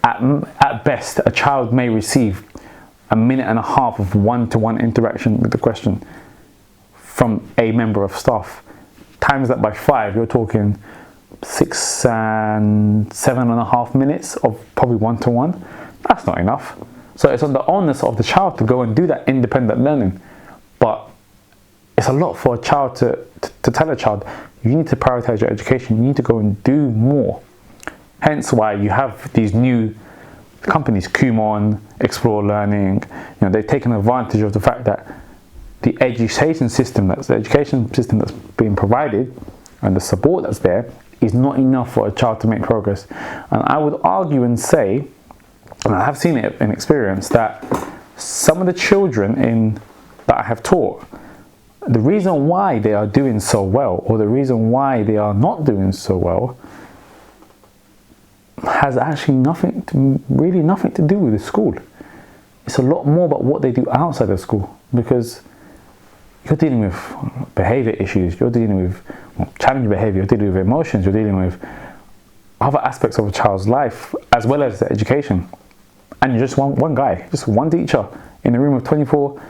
At best, a child may receive a minute and a half of one-to-one interaction with the question from a member of staff. Times that by 5, you're talking 6 and 7.5 minutes of probably one-to-one. That's not enough. So it's on the onus of the child to go and do that independent learning. But it's a lot for a child to tell a child, you need to prioritize your education, you need to go and do more. Hence why you have these new companies, PHILMON, Explore Learning. They've taken advantage of the fact that the education system that's being provided and the support that's there is not enough for a child to make progress. And I would argue and say, and I have seen it in experience, that some of the children that I have taught, the reason why they are doing so well, or the reason why they are not doing so well, has actually nothing to do with the school. It's a lot more about what they do outside of school, because you're dealing with behavior issues, you're dealing with challenging behavior, you're dealing with emotions, you're dealing with other aspects of a child's life as well as the education. And you're just one guy, just one teacher in a room of 24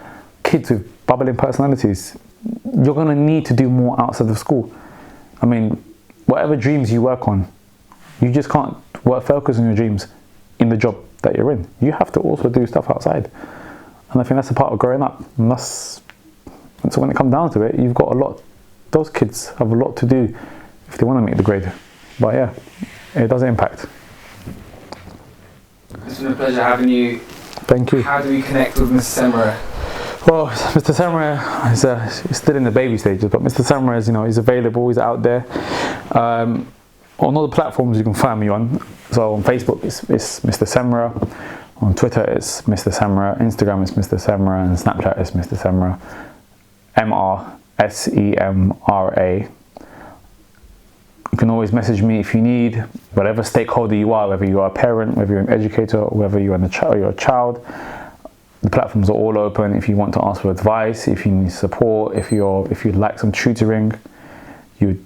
kids with bubbling personalities. You're going to need to do more outside of school. I mean, whatever dreams you work on, you just can't focus on your dreams in the job that you're in. You have to also do stuff outside. And I think that's a part of growing up. And so when it comes down to it, you've got those kids have a lot to do if they want to make the grade. But yeah, it does impact. It's been a pleasure having you. Thank you. How do we connect with Mr. Semra? Well, Mr. Semra is still in the baby stages, but Mr. Semra is, he's available, he's out there. On all the platforms you can find me on. So on Facebook it's Mr. Semra, on Twitter it's Mr. Semra, Instagram is Mr. Semra, and Snapchat is Mr. Semra, MRSEMRA. You can always message me if you need, whatever stakeholder you are, whether you are a parent, whether you're an educator, or whether you're a child. The platforms are all open. If you want to ask for advice, if you need support, if you'd like some tutoring, you're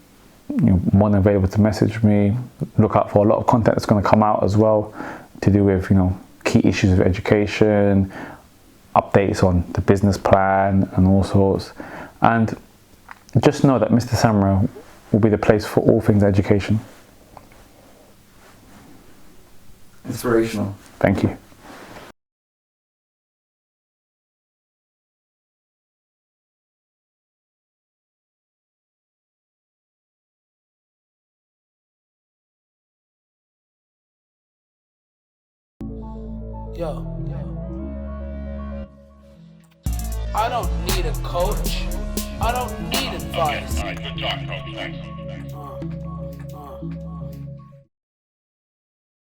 more than available to message me. Look out for a lot of content that's going to come out as well to do with key issues of education, updates on the business plan and all sorts. And just know that Mr. Semra will be the place for all things education. Inspirational. Thank you. Yo, I don't need a coach. I don't need advice. Good talk, coach. Thanks.